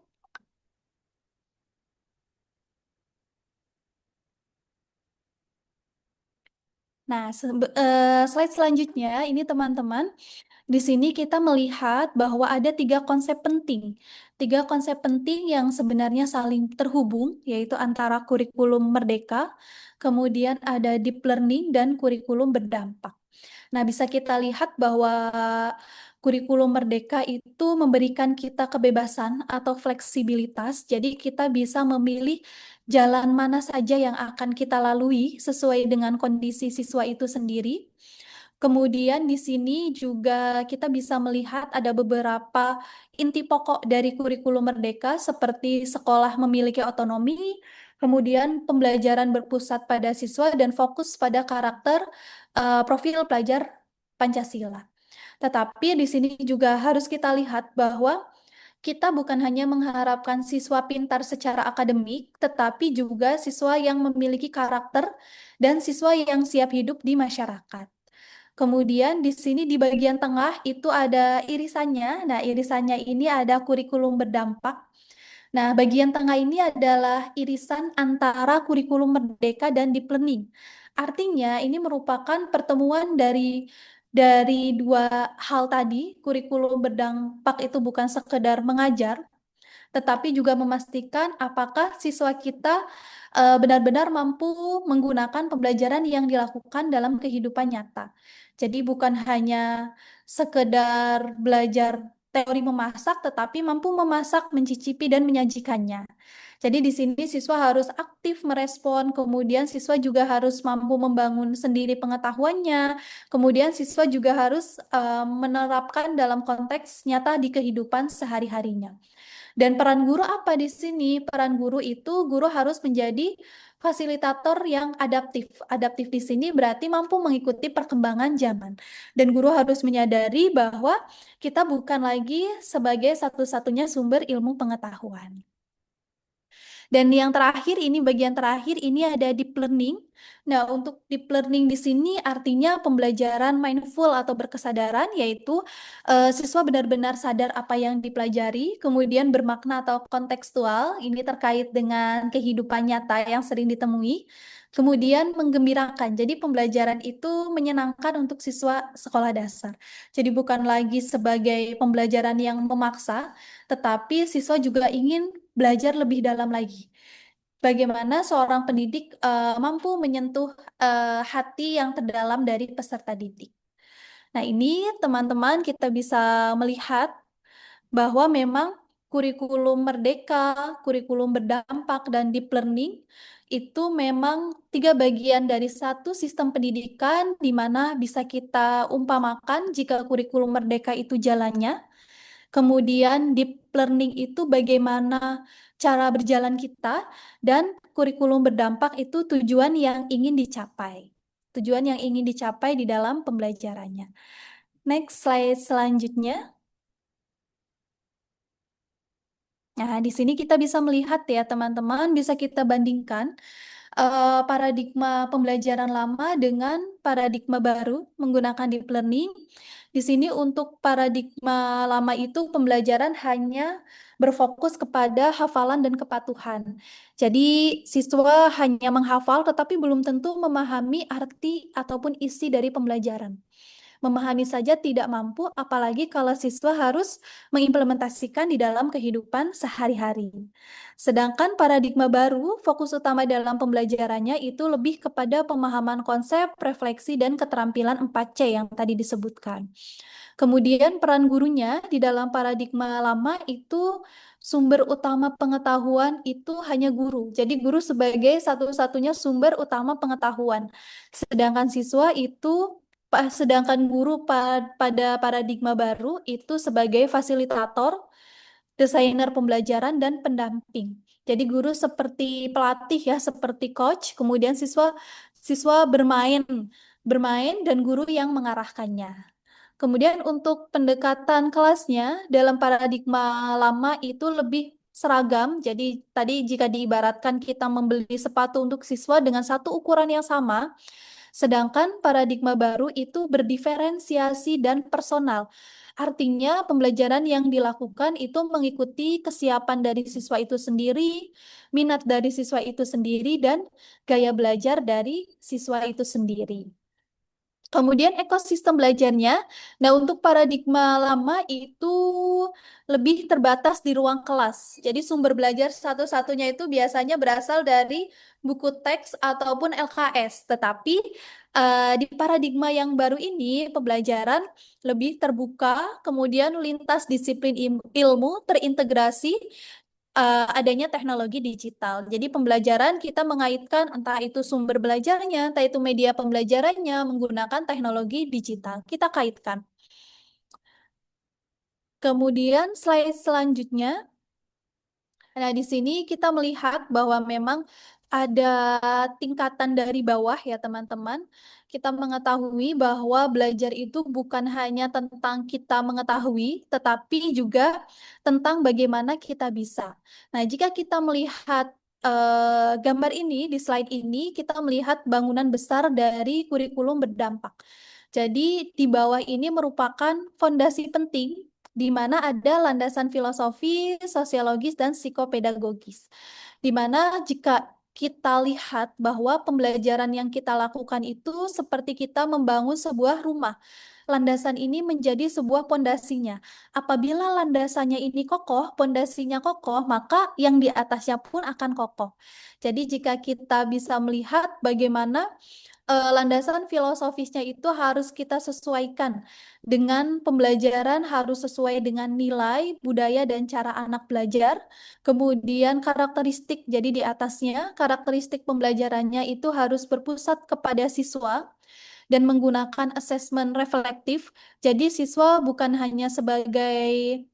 Speaker 7: Nah, slide selanjutnya ini teman-teman, di sini kita melihat bahwa ada tiga konsep penting yang sebenarnya saling terhubung, yaitu antara kurikulum merdeka, kemudian ada deep learning dan kurikulum berdampak. Nah, bisa kita lihat bahwa kurikulum merdeka itu memberikan kita kebebasan atau fleksibilitas, jadi kita bisa memilih jalan mana saja yang akan kita lalui sesuai dengan kondisi siswa itu sendiri. Kemudian di sini juga kita bisa melihat ada beberapa inti pokok dari kurikulum merdeka seperti sekolah memiliki otonomi, kemudian pembelajaran berpusat pada siswa dan fokus pada karakter profil pelajar Pancasila. Tetapi di sini juga harus kita lihat bahwa kita bukan hanya mengharapkan siswa pintar secara akademik, tetapi juga siswa yang memiliki karakter dan siswa yang siap hidup di masyarakat. Kemudian di sini di bagian tengah itu ada irisannya. Nah, irisannya ini ada kurikulum berdampak. Nah, bagian tengah ini adalah irisan antara kurikulum merdeka dan deep learning. Artinya ini merupakan pertemuan dari dua hal tadi. Kurikulum berdampak itu bukan sekedar mengajar, tetapi juga memastikan apakah siswa kita benar-benar mampu menggunakan pembelajaran yang dilakukan dalam kehidupan nyata. Jadi bukan hanya sekedar belajar teori memasak, tetapi mampu memasak, mencicipi, dan menyajikannya. Jadi di sini siswa harus aktif merespon, kemudian siswa juga harus mampu membangun sendiri pengetahuannya, kemudian siswa juga harus menerapkan dalam konteks nyata di kehidupan sehari-harinya. Dan peran guru apa di sini? Peran guru itu guru harus menjadi fasilitator yang adaptif. Adaptif di sini berarti mampu mengikuti perkembangan zaman. Dan guru harus menyadari bahwa kita bukan lagi sebagai satu-satunya sumber ilmu pengetahuan. Dan yang terakhir ini bagian terakhir ini ada deep learning. Nah, untuk deep learning di sini artinya pembelajaran mindful atau berkesadaran, yaitu siswa benar-benar sadar apa yang dipelajari, kemudian bermakna atau kontekstual, ini terkait dengan kehidupan nyata yang sering ditemui, kemudian menggembirakan. Jadi pembelajaran itu menyenangkan untuk siswa sekolah dasar. Jadi bukan lagi sebagai pembelajaran yang memaksa, tetapi siswa juga ingin belajar lebih dalam lagi. Bagaimana seorang pendidik mampu menyentuh hati yang terdalam dari peserta didik. Nah, ini teman-teman kita bisa melihat bahwa memang kurikulum merdeka, kurikulum berdampak, dan deep learning itu memang 3 bagian dari satu sistem pendidikan di mana bisa kita umpamakan jika kurikulum merdeka itu jalannya, kemudian deep learning itu bagaimana cara berjalan kita, dan kurikulum berdampak itu tujuan yang ingin dicapai. Tujuan yang ingin dicapai di dalam pembelajarannya. Next slide selanjutnya. Nah, di sini kita bisa melihat ya teman-teman, bisa kita bandingkan paradigma pembelajaran lama dengan paradigma baru menggunakan deep learning. Di sini untuk paradigma lama itu pembelajaran hanya berfokus kepada hafalan dan kepatuhan. Jadi siswa hanya menghafal tetapi belum tentu memahami arti ataupun isi dari pembelajaran. Memahami saja tidak mampu, apalagi kalau siswa harus mengimplementasikan di dalam kehidupan sehari-hari. Sedangkan paradigma baru, fokus utama dalam pembelajarannya itu lebih kepada pemahaman konsep, refleksi, dan keterampilan 4C yang tadi disebutkan. Kemudian peran gurunya di dalam paradigma lama itu sumber utama pengetahuan itu hanya guru. Jadi guru sebagai satu-satunya sumber utama pengetahuan. Sedangkan siswa itu sedangkan guru pada paradigma baru itu sebagai fasilitator, desainer pembelajaran, dan pendamping. Jadi guru seperti pelatih ya, seperti coach, kemudian siswa bermain dan guru yang mengarahkannya. Kemudian untuk pendekatan kelasnya dalam paradigma lama itu lebih seragam. Jadi tadi jika diibaratkan kita membeli sepatu untuk siswa dengan satu ukuran yang sama, sedangkan paradigma baru itu berdiferensiasi dan personal. Artinya pembelajaran yang dilakukan itu mengikuti kesiapan dari siswa itu sendiri, minat dari siswa itu sendiri, dan gaya belajar dari siswa itu sendiri. Kemudian ekosistem belajarnya, nah untuk paradigma lama itu lebih terbatas di ruang kelas. Jadi sumber belajar satu-satunya itu biasanya berasal dari buku teks ataupun LKS. Tetapi di paradigma yang baru ini pembelajaran lebih terbuka, kemudian lintas disiplin ilmu terintegrasi, adanya teknologi digital. Jadi pembelajaran kita mengaitkan entah itu sumber belajarnya, entah itu media pembelajarannya menggunakan teknologi digital. Kita kaitkan. Kemudian slide selanjutnya. Nah, di sini kita melihat bahwa memang ada tingkatan dari bawah ya teman-teman. Kita mengetahui bahwa belajar itu bukan hanya tentang kita mengetahui, tetapi juga tentang bagaimana kita bisa. Nah, jika kita melihat gambar ini, di slide ini, kita melihat bangunan besar dari kurikulum berdampak. Jadi di bawah ini merupakan fondasi penting di mana ada landasan filosofi, sosiologis, dan psikopedagogis. Di mana jika kita lihat bahwa pembelajaran yang kita lakukan itu seperti kita membangun sebuah rumah. Landasan ini menjadi sebuah pondasinya. Apabila landasannya ini kokoh, pondasinya kokoh, maka yang di atasnya pun akan kokoh. Jadi jika kita bisa melihat bagaimana landasan filosofisnya itu harus kita sesuaikan dengan pembelajaran, harus sesuai dengan nilai, budaya, dan cara anak belajar. Kemudian karakteristik, jadi di atasnya karakteristik pembelajarannya itu harus berpusat kepada siswa dan menggunakan asesmen reflektif. Jadi siswa bukan hanya sebagai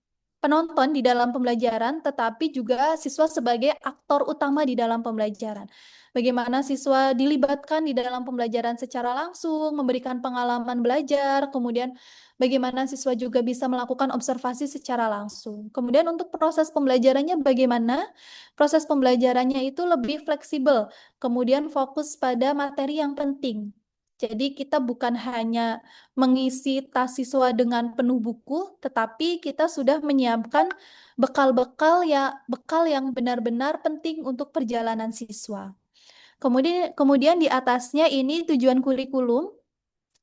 Speaker 7: penonton di dalam pembelajaran, tetapi juga siswa sebagai aktor utama di dalam pembelajaran. Bagaimana siswa dilibatkan di dalam pembelajaran secara langsung, memberikan pengalaman belajar, kemudian bagaimana siswa juga bisa melakukan observasi secara langsung. Kemudian untuk proses pembelajarannya bagaimana? Proses pembelajarannya itu lebih fleksibel, kemudian fokus pada materi yang penting. Jadi kita bukan hanya mengisi tas siswa dengan penuh buku, tetapi kita sudah menyiapkan bekal yang benar-benar penting untuk perjalanan siswa. Kemudian di atasnya ini tujuan kurikulum.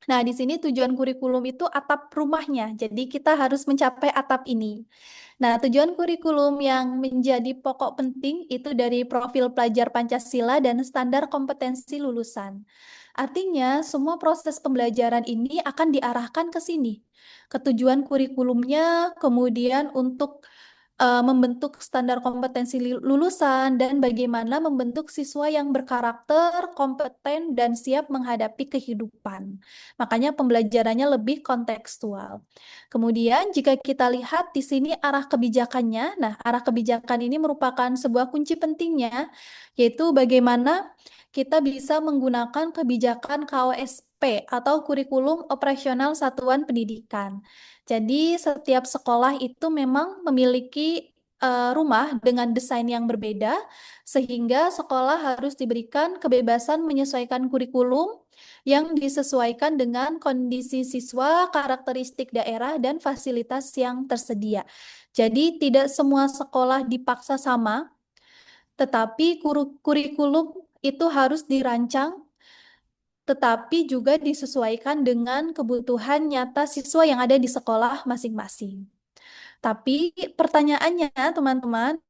Speaker 7: Nah, di sini tujuan kurikulum itu atap rumahnya. Jadi kita harus mencapai atap ini. Nah, tujuan kurikulum yang menjadi pokok penting itu dari profil pelajar Pancasila dan standar kompetensi lulusan. Artinya, semua proses pembelajaran ini akan diarahkan ke sini. Ke tujuan kurikulumnya, kemudian untuk membentuk standar kompetensi lulusan, dan bagaimana membentuk siswa yang berkarakter, kompeten, dan siap menghadapi kehidupan. Makanya pembelajarannya lebih kontekstual. Kemudian jika kita lihat di sini arah kebijakannya, nah arah kebijakan ini merupakan sebuah kunci pentingnya, yaitu bagaimana kita bisa menggunakan kebijakan KOSP atau Kurikulum Operasional Satuan Pendidikan. Jadi setiap sekolah itu memang memiliki rumah dengan desain yang berbeda, sehingga sekolah harus diberikan kebebasan menyesuaikan kurikulum yang disesuaikan dengan kondisi siswa, karakteristik daerah, dan fasilitas yang tersedia. Jadi tidak semua sekolah dipaksa sama, tetapi kurikulum itu harus dirancang tetapi juga disesuaikan dengan kebutuhan nyata siswa yang ada di sekolah masing-masing. Tapi pertanyaannya, teman-teman,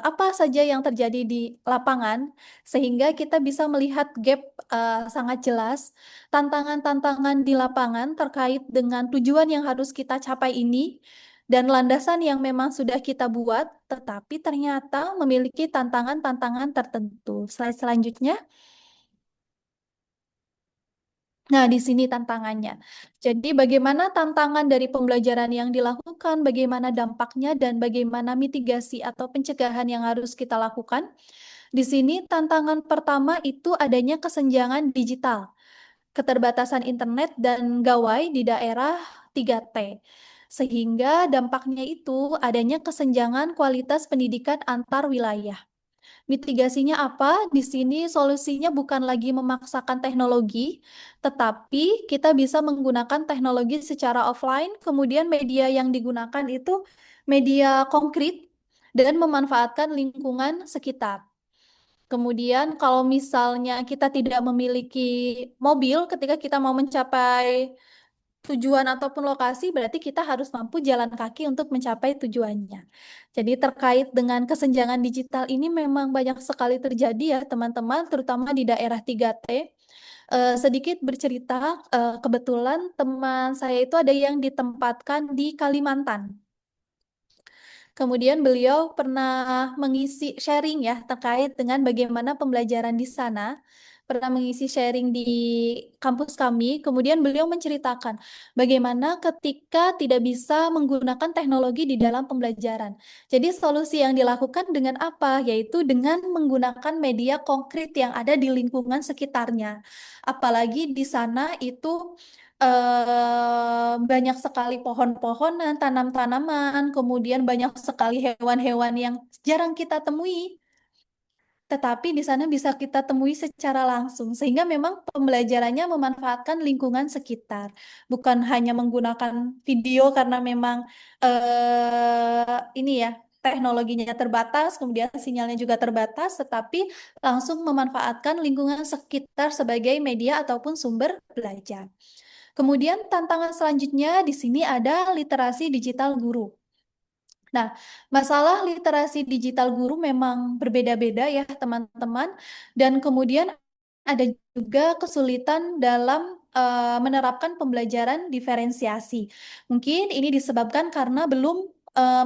Speaker 7: apa saja yang terjadi di lapangan sehingga kita bisa melihat gap sangat jelas, tantangan-tantangan di lapangan terkait dengan tujuan yang harus kita capai ini, dan landasan yang memang sudah kita buat, tetapi ternyata memiliki tantangan-tantangan tertentu. Slide selanjutnya. Nah, di sini tantangannya. Jadi, bagaimana tantangan dari pembelajaran yang dilakukan, bagaimana dampaknya, dan bagaimana mitigasi atau pencegahan yang harus kita lakukan. Di sini, tantangan pertama itu adanya kesenjangan digital, keterbatasan internet, dan gawai di daerah 3T. Sehingga dampaknya itu adanya kesenjangan kualitas pendidikan antar wilayah. Mitigasinya apa? Di sini solusinya bukan lagi memaksakan teknologi, tetapi kita bisa menggunakan teknologi secara offline, kemudian media yang digunakan itu media konkret dan memanfaatkan lingkungan sekitar. Kemudian kalau misalnya kita tidak memiliki mobil ketika kita mau mencapai tujuan ataupun lokasi, berarti kita harus mampu jalan kaki untuk mencapai tujuannya. Jadi terkait dengan kesenjangan digital ini memang banyak sekali terjadi ya teman-teman, terutama di daerah 3T. Sedikit bercerita, kebetulan teman saya itu ada yang ditempatkan di Kalimantan. Kemudian beliau pernah mengisi sharing ya terkait dengan bagaimana pembelajaran di sana, pernah mengisi sharing di kampus kami. Kemudian beliau menceritakan bagaimana ketika tidak bisa menggunakan teknologi di dalam pembelajaran. Jadi solusi yang dilakukan dengan apa? Yaitu dengan menggunakan media konkret yang ada di lingkungan sekitarnya. Apalagi di sana itu banyak sekali pohon-pohonan, tanam-tanaman, kemudian banyak sekali hewan-hewan yang jarang kita temui. Tetapi di sana bisa kita temui secara langsung, sehingga memang pembelajarannya memanfaatkan lingkungan sekitar, bukan hanya menggunakan video karena memang ini ya teknologinya terbatas, kemudian sinyalnya juga terbatas, tetapi langsung memanfaatkan lingkungan sekitar sebagai media ataupun sumber belajar. Kemudian tantangan selanjutnya di sini ada literasi digital guru. Nah, masalah literasi digital guru memang berbeda-beda ya teman-teman, dan kemudian ada juga kesulitan dalam menerapkan pembelajaran diferensiasi. Mungkin ini disebabkan karena belum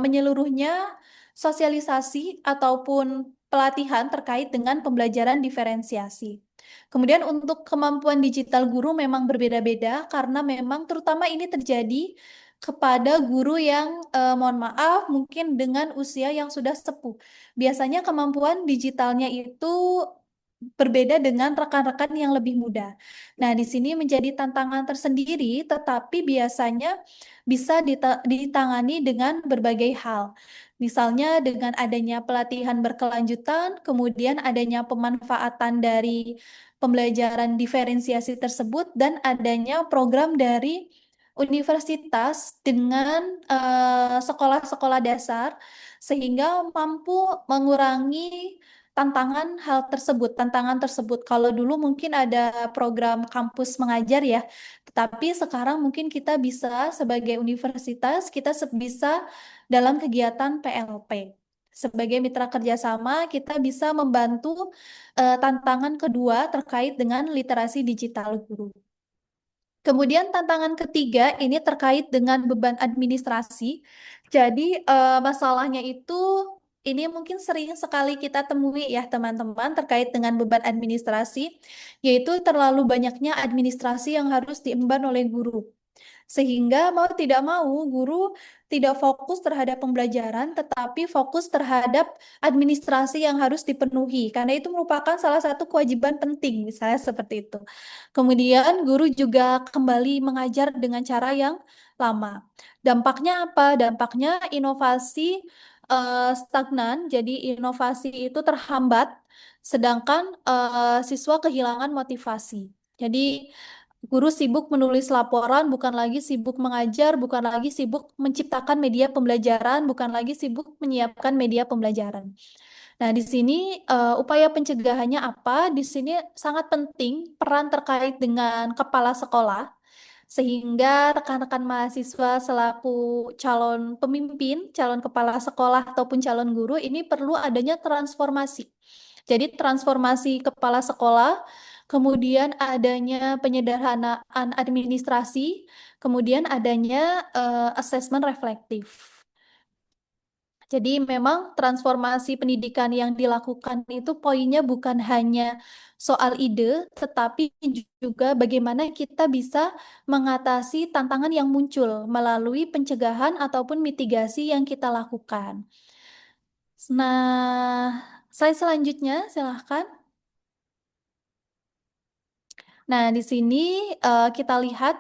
Speaker 7: menyeluruhnya sosialisasi ataupun pelatihan terkait dengan pembelajaran diferensiasi. Kemudian untuk kemampuan digital guru memang berbeda-beda karena memang terutama ini terjadi kepada guru yang mohon maaf mungkin dengan usia yang sudah sepuh. Biasanya kemampuan digitalnya itu berbeda dengan rekan-rekan yang lebih muda. Nah, di sini menjadi tantangan tersendiri, tetapi biasanya bisa ditangani dengan berbagai hal. Misalnya dengan adanya pelatihan berkelanjutan, kemudian adanya pemanfaatan dari pembelajaran diferensiasi tersebut, dan adanya program dari universitas dengan sekolah-sekolah dasar, sehingga mampu mengurangi tantangan tersebut. Kalau dulu mungkin ada program kampus mengajar ya, tetapi sekarang mungkin kita bisa sebagai universitas, kita bisa dalam kegiatan PLP. Sebagai mitra kerjasama, kita bisa membantu tantangan kedua terkait dengan literasi digital guru. Kemudian tantangan ketiga ini terkait dengan beban administrasi. Jadi masalahnya itu ini mungkin sering sekali kita temui ya teman-teman terkait dengan beban administrasi, yaitu terlalu banyaknya administrasi yang harus diemban oleh guru. Sehingga mau tidak mau guru tidak fokus terhadap pembelajaran, tetapi fokus terhadap administrasi yang harus dipenuhi, karena itu merupakan salah satu kewajiban penting, misalnya seperti itu. Kemudian guru juga kembali mengajar dengan cara yang lama. Dampaknya apa? Dampaknya inovasi stagnan, jadi inovasi itu terhambat, sedangkan siswa kehilangan motivasi. Jadi guru sibuk menulis laporan, bukan lagi sibuk mengajar, bukan lagi sibuk menciptakan media pembelajaran, bukan lagi sibuk menyiapkan media pembelajaran. Nah, di sini upaya pencegahannya apa? Di sini sangat penting peran terkait dengan kepala sekolah, sehingga rekan-rekan mahasiswa selaku calon pemimpin, calon kepala sekolah ataupun calon guru ini perlu adanya transformasi. Jadi transformasi kepala sekolah, kemudian adanya penyederhanaan administrasi, kemudian adanya asesmen reflektif. Jadi memang transformasi pendidikan yang dilakukan itu poinnya bukan hanya soal ide, tetapi juga bagaimana kita bisa mengatasi tantangan yang muncul melalui pencegahan ataupun mitigasi yang kita lakukan. Nah, slide selanjutnya silahkan. Nah, di sini kita lihat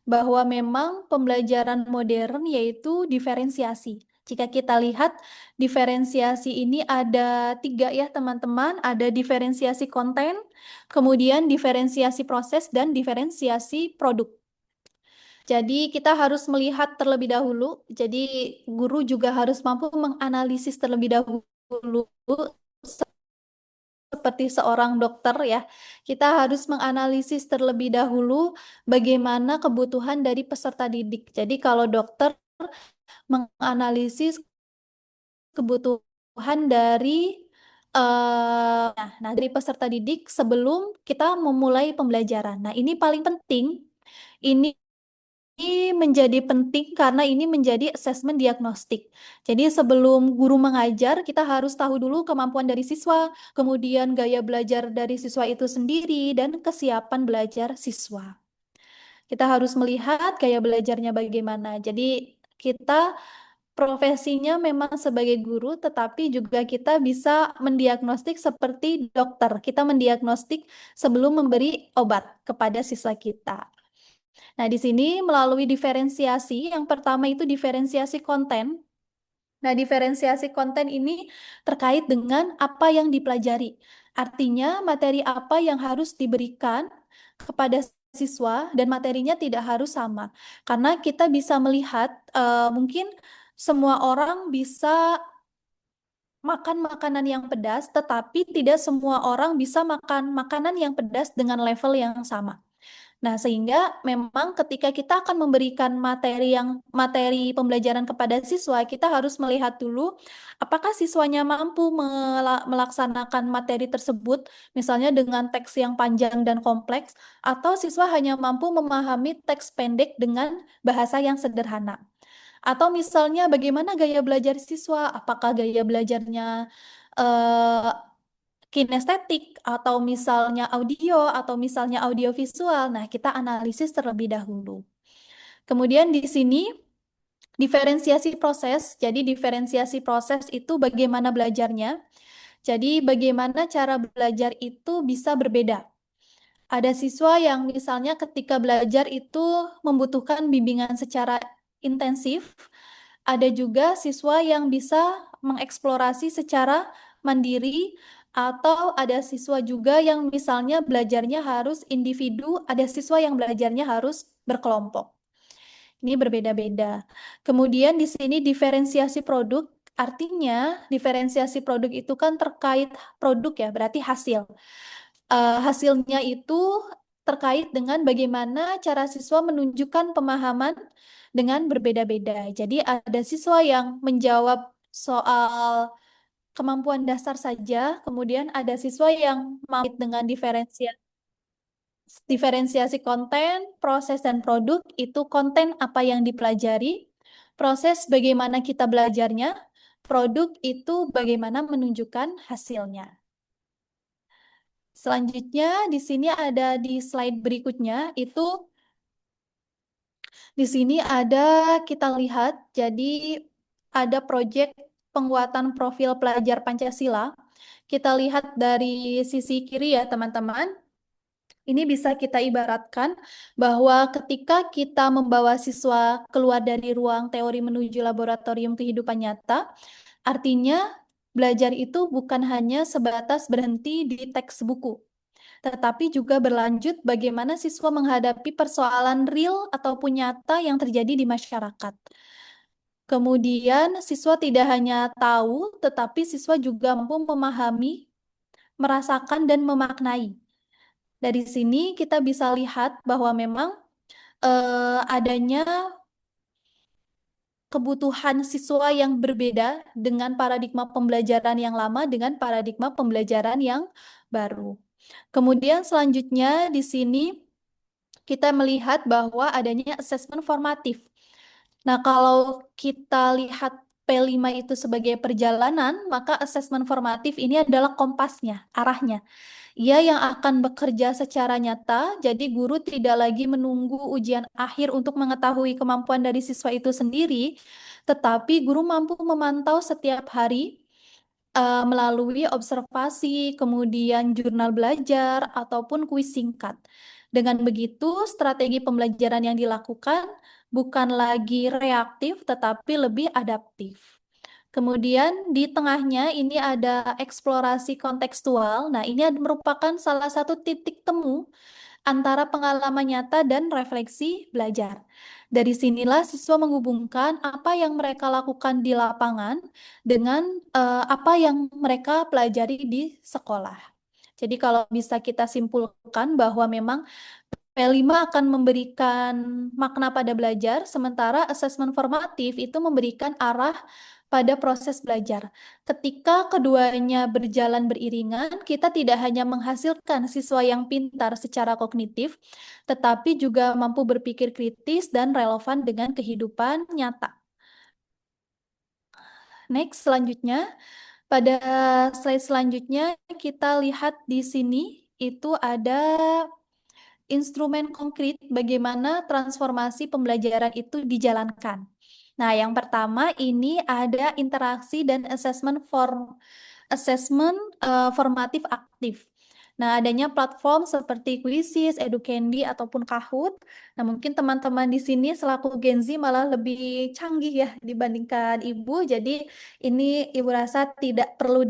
Speaker 7: bahwa memang pembelajaran modern yaitu diferensiasi. Jika kita lihat diferensiasi ini ada 3 ya teman-teman, ada diferensiasi konten, kemudian diferensiasi proses, dan diferensiasi produk. Jadi kita harus melihat terlebih dahulu, jadi guru juga harus mampu menganalisis terlebih dahulu seperti seorang dokter ya, kita harus menganalisis terlebih dahulu bagaimana kebutuhan dari peserta didik. Jadi kalau dokter menganalisis kebutuhan dari dari peserta didik sebelum kita memulai pembelajaran. Nah, ini paling penting. Ini menjadi penting karena ini menjadi asesmen diagnostik. Jadi sebelum guru mengajar, kita harus tahu dulu kemampuan dari siswa, kemudian gaya belajar dari siswa itu sendiri, dan kesiapan belajar siswa. Kita harus melihat gaya belajarnya bagaimana. Jadi kita profesinya memang sebagai guru, tetapi juga kita bisa mendiagnostik seperti dokter. Kita mendiagnostik sebelum memberi obat kepada siswa kita. Nah, di sini melalui diferensiasi, yang pertama itu diferensiasi konten. Nah, diferensiasi konten ini terkait dengan apa yang dipelajari. Artinya, materi apa yang harus diberikan kepada siswa dan materinya tidak harus sama. Karena kita bisa melihat mungkin semua orang bisa makan makanan yang pedas, tetapi tidak semua orang bisa makan makanan yang pedas dengan level yang sama. Nah, sehingga memang ketika kita akan memberikan materi pembelajaran kepada siswa, kita harus melihat dulu apakah siswanya mampu melaksanakan materi tersebut, misalnya dengan teks yang panjang dan kompleks, atau siswa hanya mampu memahami teks pendek dengan bahasa yang sederhana. Atau misalnya bagaimana gaya belajar siswa, apakah gaya belajarnya eh, kinestetik, atau misalnya audio, atau misalnya audiovisual. Nah, kita analisis terlebih dahulu. Kemudian di sini diferensiasi proses. Jadi diferensiasi proses itu bagaimana belajarnya. Jadi bagaimana cara belajar itu bisa berbeda. Ada siswa yang misalnya ketika belajar itu membutuhkan bimbingan secara intensif. Ada juga siswa yang bisa mengeksplorasi secara mandiri, atau ada siswa juga yang misalnya belajarnya harus individu, ada siswa yang belajarnya harus berkelompok. Ini berbeda-beda. Kemudian di sini diferensiasi produk, artinya diferensiasi produk itu kan terkait produk ya, berarti hasil. Hasilnya itu terkait dengan bagaimana cara siswa menunjukkan pemahaman dengan berbeda-beda. Jadi ada siswa yang menjawab soal kemampuan dasar saja, kemudian ada siswa yang mampu dengan diferensiasi konten, proses, dan produk. Itu konten apa yang dipelajari, proses bagaimana kita belajarnya, produk itu bagaimana menunjukkan hasilnya. Selanjutnya di sini ada di slide berikutnya itu di sini ada kita lihat jadi ada proyek penguatan profil pelajar Pancasila. Kita lihat dari sisi kiri ya teman-teman. Ini bisa kita ibaratkan bahwa ketika kita membawa siswa keluar dari ruang teori menuju laboratorium kehidupan nyata, artinya belajar itu bukan hanya sebatas berhenti di teks buku, tetapi juga berlanjut bagaimana siswa menghadapi persoalan real ataupun nyata yang terjadi di masyarakat. Kemudian siswa tidak hanya tahu, tetapi siswa juga mampu memahami, merasakan, dan memaknai. Dari sini kita bisa lihat bahwa memang adanya kebutuhan siswa yang berbeda dengan paradigma pembelajaran yang lama dengan paradigma pembelajaran yang baru. Kemudian selanjutnya di sini kita melihat bahwa adanya asesmen formatif. Nah, kalau kita lihat P5 itu sebagai perjalanan, maka asesmen formatif ini adalah kompasnya, arahnya. Ia yang akan bekerja secara nyata, jadi guru tidak lagi menunggu ujian akhir untuk mengetahui kemampuan dari siswa itu sendiri, tetapi guru mampu memantau setiap hari melalui observasi, kemudian jurnal belajar, ataupun kuis singkat. Dengan begitu, strategi pembelajaran yang dilakukan bukan lagi reaktif, tetapi lebih adaptif. Kemudian di tengahnya ini ada eksplorasi kontekstual. Nah, ini merupakan salah satu titik temu antara pengalaman nyata dan refleksi belajar. Dari sinilah siswa menghubungkan apa yang mereka lakukan di lapangan dengan apa yang mereka pelajari di sekolah. Jadi kalau bisa kita simpulkan bahwa memang P5 akan memberikan makna pada belajar, sementara asesmen formatif itu memberikan arah pada proses belajar. Ketika keduanya berjalan beriringan, kita tidak hanya menghasilkan siswa yang pintar secara kognitif, tetapi juga mampu berpikir kritis dan relevan dengan kehidupan nyata. Next, selanjutnya, pada slide selanjutnya kita lihat di sini itu ada instrumen konkret bagaimana transformasi pembelajaran itu dijalankan. Nah, yang pertama ini ada interaksi dan asesmen formatif aktif. Nah, adanya platform seperti Quizzes, Educandy, ataupun Kahoot. Nah, mungkin teman-teman di sini selaku Gen Z malah lebih canggih ya dibandingkan Ibu. Jadi, ini Ibu rasa tidak perlu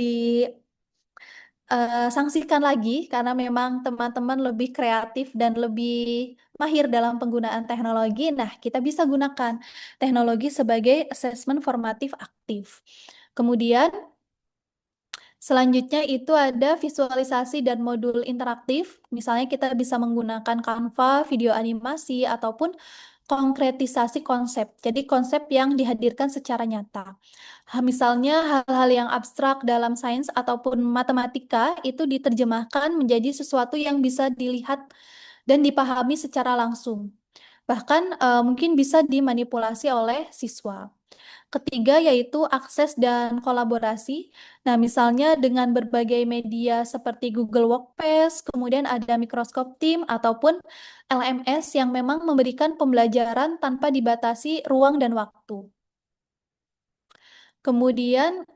Speaker 7: sanksikan lagi karena memang teman-teman lebih kreatif dan lebih mahir dalam penggunaan teknologi. Nah, kita bisa gunakan teknologi sebagai asesmen formatif aktif. Kemudian selanjutnya itu ada visualisasi dan modul interaktif. Misalnya kita bisa menggunakan Canva, video animasi, ataupun konkretisasi konsep. Jadi konsep yang dihadirkan secara nyata. Misalnya hal-hal yang abstrak dalam sains ataupun matematika itu diterjemahkan menjadi sesuatu yang bisa dilihat dan dipahami secara langsung. Bahkan mungkin bisa dimanipulasi oleh siswa. Ketiga yaitu akses dan kolaborasi. Nah, misalnya dengan berbagai media seperti Google Workspace, kemudian ada Microsoft Teams ataupun LMS yang memang memberikan pembelajaran tanpa dibatasi ruang dan waktu. Kemudian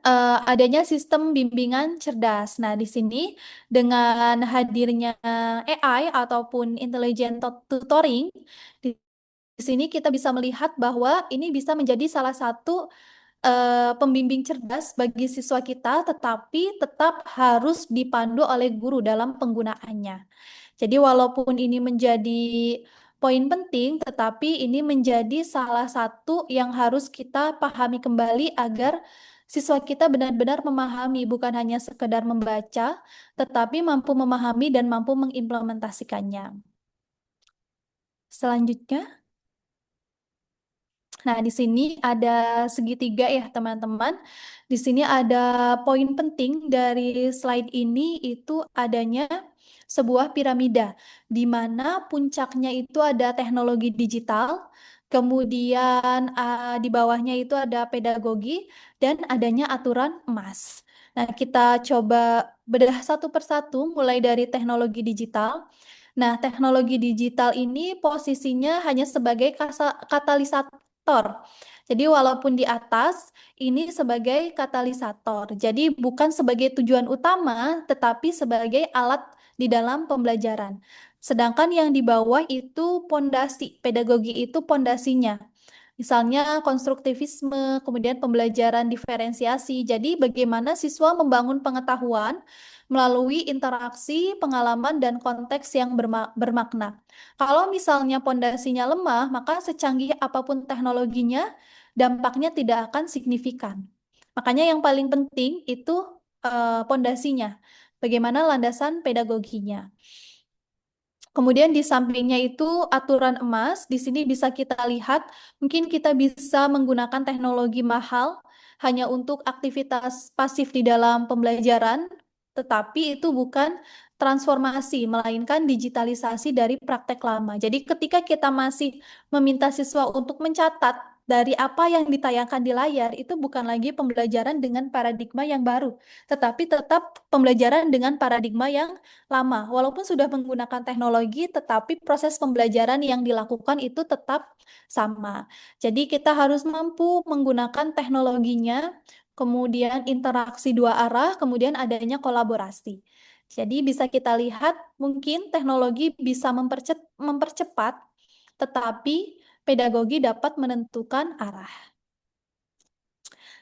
Speaker 7: adanya sistem bimbingan cerdas. Nah, di sini dengan hadirnya AI ataupun intelligent tutoring, di sini kita bisa melihat bahwa ini bisa menjadi salah satu pembimbing cerdas bagi siswa kita, tetapi tetap harus dipandu oleh guru dalam penggunaannya. Jadi walaupun ini menjadi poin penting, tetapi ini menjadi salah satu yang harus kita pahami kembali agar siswa kita benar-benar memahami, bukan hanya sekedar membaca, tetapi mampu memahami dan mampu mengimplementasikannya. Selanjutnya. Nah, di sini ada segitiga ya, teman-teman. Di sini ada poin penting dari slide ini itu adanya sebuah piramida, di mana puncaknya itu ada teknologi digital, kemudian di bawahnya itu ada pedagogi, dan adanya aturan emas. Nah, kita coba bedah satu persatu mulai dari teknologi digital. Nah, teknologi digital ini posisinya hanya sebagai katalisator. Jadi walaupun di atas ini sebagai katalisator. Jadi bukan sebagai tujuan utama, tetapi sebagai alat di dalam pembelajaran. Sedangkan yang di bawah itu pondasi, pedagogi itu pondasinya. Misalnya konstruktivisme, kemudian pembelajaran diferensiasi. Jadi bagaimana siswa membangun pengetahuan melalui interaksi, pengalaman, dan konteks yang bermakna. Kalau misalnya pondasinya lemah, maka secanggih apapun teknologinya, dampaknya tidak akan signifikan. Makanya yang paling penting itu pondasinya, bagaimana landasan pedagoginya. Kemudian di sampingnya itu aturan emas, di sini bisa kita lihat, mungkin kita bisa menggunakan teknologi mahal hanya untuk aktivitas pasif di dalam pembelajaran, tetapi itu bukan transformasi, melainkan digitalisasi dari praktek lama. Jadi ketika kita masih meminta siswa untuk mencatat dari apa yang ditayangkan di layar, itu bukan lagi pembelajaran dengan paradigma yang baru, tetapi tetap pembelajaran dengan paradigma yang lama. Walaupun sudah menggunakan teknologi, tetapi proses pembelajaran yang dilakukan itu tetap sama. Jadi kita harus mampu menggunakan teknologinya, kemudian interaksi dua arah, kemudian adanya kolaborasi. Jadi bisa kita lihat mungkin teknologi bisa mempercepat, tetapi pedagogi dapat menentukan arah.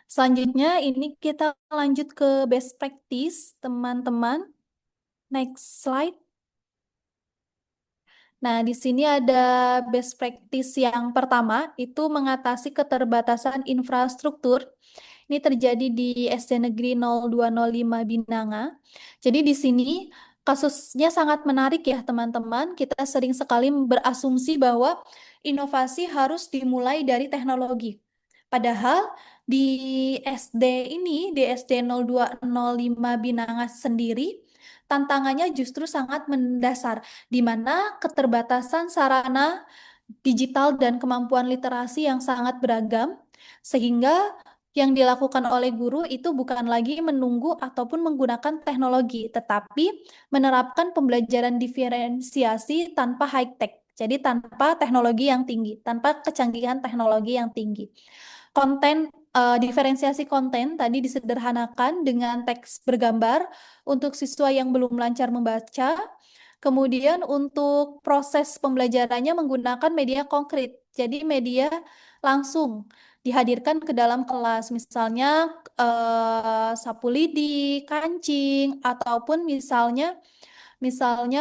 Speaker 7: Selanjutnya ini kita lanjut ke best practice, teman-teman. Next slide. Nah, di sini ada best practice yang pertama, itu mengatasi keterbatasan infrastruktur. Ini terjadi di SD Negeri 0205 Binanga. Jadi di sini kasusnya sangat menarik ya teman-teman. Kita sering sekali berasumsi bahwa inovasi harus dimulai dari teknologi. Padahal di SD ini, di SD 0205 Binanga sendiri, tantangannya justru sangat mendasar, di mana keterbatasan sarana digital dan kemampuan literasi yang sangat beragam, sehingga yang dilakukan oleh guru itu bukan lagi menunggu ataupun menggunakan teknologi, tetapi menerapkan pembelajaran diferensiasi tanpa high-tech. Jadi tanpa teknologi yang tinggi, tanpa kecanggihan teknologi yang tinggi. Diferensiasi konten tadi disederhanakan dengan teks bergambar untuk siswa yang belum lancar membaca. Kemudian untuk proses pembelajarannya menggunakan media konkret. Jadi media langsung dihadirkan ke dalam kelas, misalnya sapu lidi, kancing, ataupun misalnya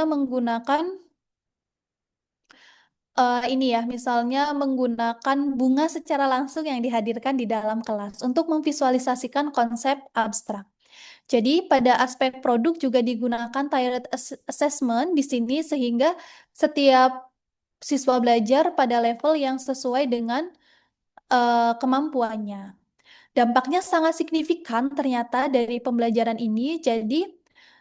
Speaker 7: menggunakan ini ya, misalnya menggunakan bunga secara langsung yang dihadirkan di dalam kelas untuk memvisualisasikan konsep abstrak. Jadi pada aspek produk juga digunakan tiered assessment di sini sehingga setiap siswa belajar pada level yang sesuai dengan kemampuannya. Dampaknya sangat signifikan ternyata dari pembelajaran ini, jadi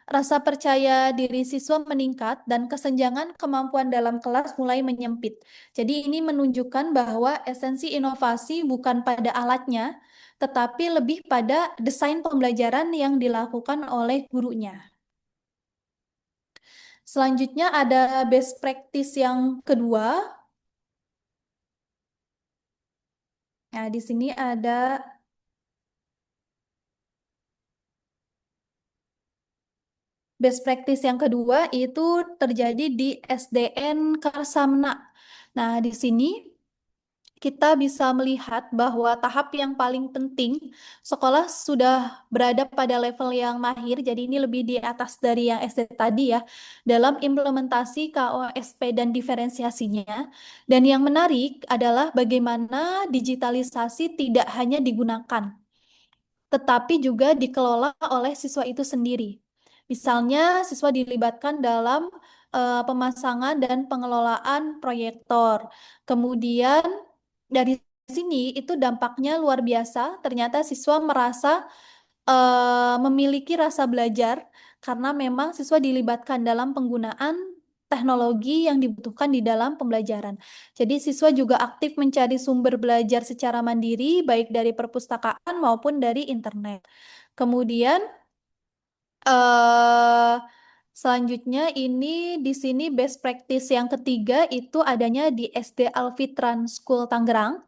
Speaker 7: rasa percaya diri siswa meningkat dan kesenjangan kemampuan dalam kelas mulai menyempit. Jadi ini menunjukkan bahwa esensi inovasi bukan pada alatnya, tetapi lebih pada desain pembelajaran yang dilakukan oleh gurunya. Selanjutnya ada best practice yang kedua. Nah, di sini ada best practice yang kedua itu terjadi di SDN Karsamna. Nah, di sini kita bisa melihat bahwa tahap yang paling penting, sekolah sudah berada pada level yang mahir, jadi ini lebih di atas dari yang SD tadi ya, dalam implementasi KOSP dan diferensiasinya. Dan yang menarik adalah bagaimana digitalisasi tidak hanya digunakan, tetapi juga dikelola oleh siswa itu sendiri. Misalnya, siswa dilibatkan dalam pemasangan dan pengelolaan proyektor. Kemudian dari sini itu dampaknya luar biasa. Ternyata siswa merasa memiliki rasa belajar karena memang siswa dilibatkan dalam penggunaan teknologi yang dibutuhkan di dalam pembelajaran. Jadi siswa juga aktif mencari sumber belajar secara mandiri, baik dari perpustakaan maupun dari internet. Kemudian eh, selanjutnya ini di sini best practice yang ketiga itu adanya di SD Alfitran School Tangerang.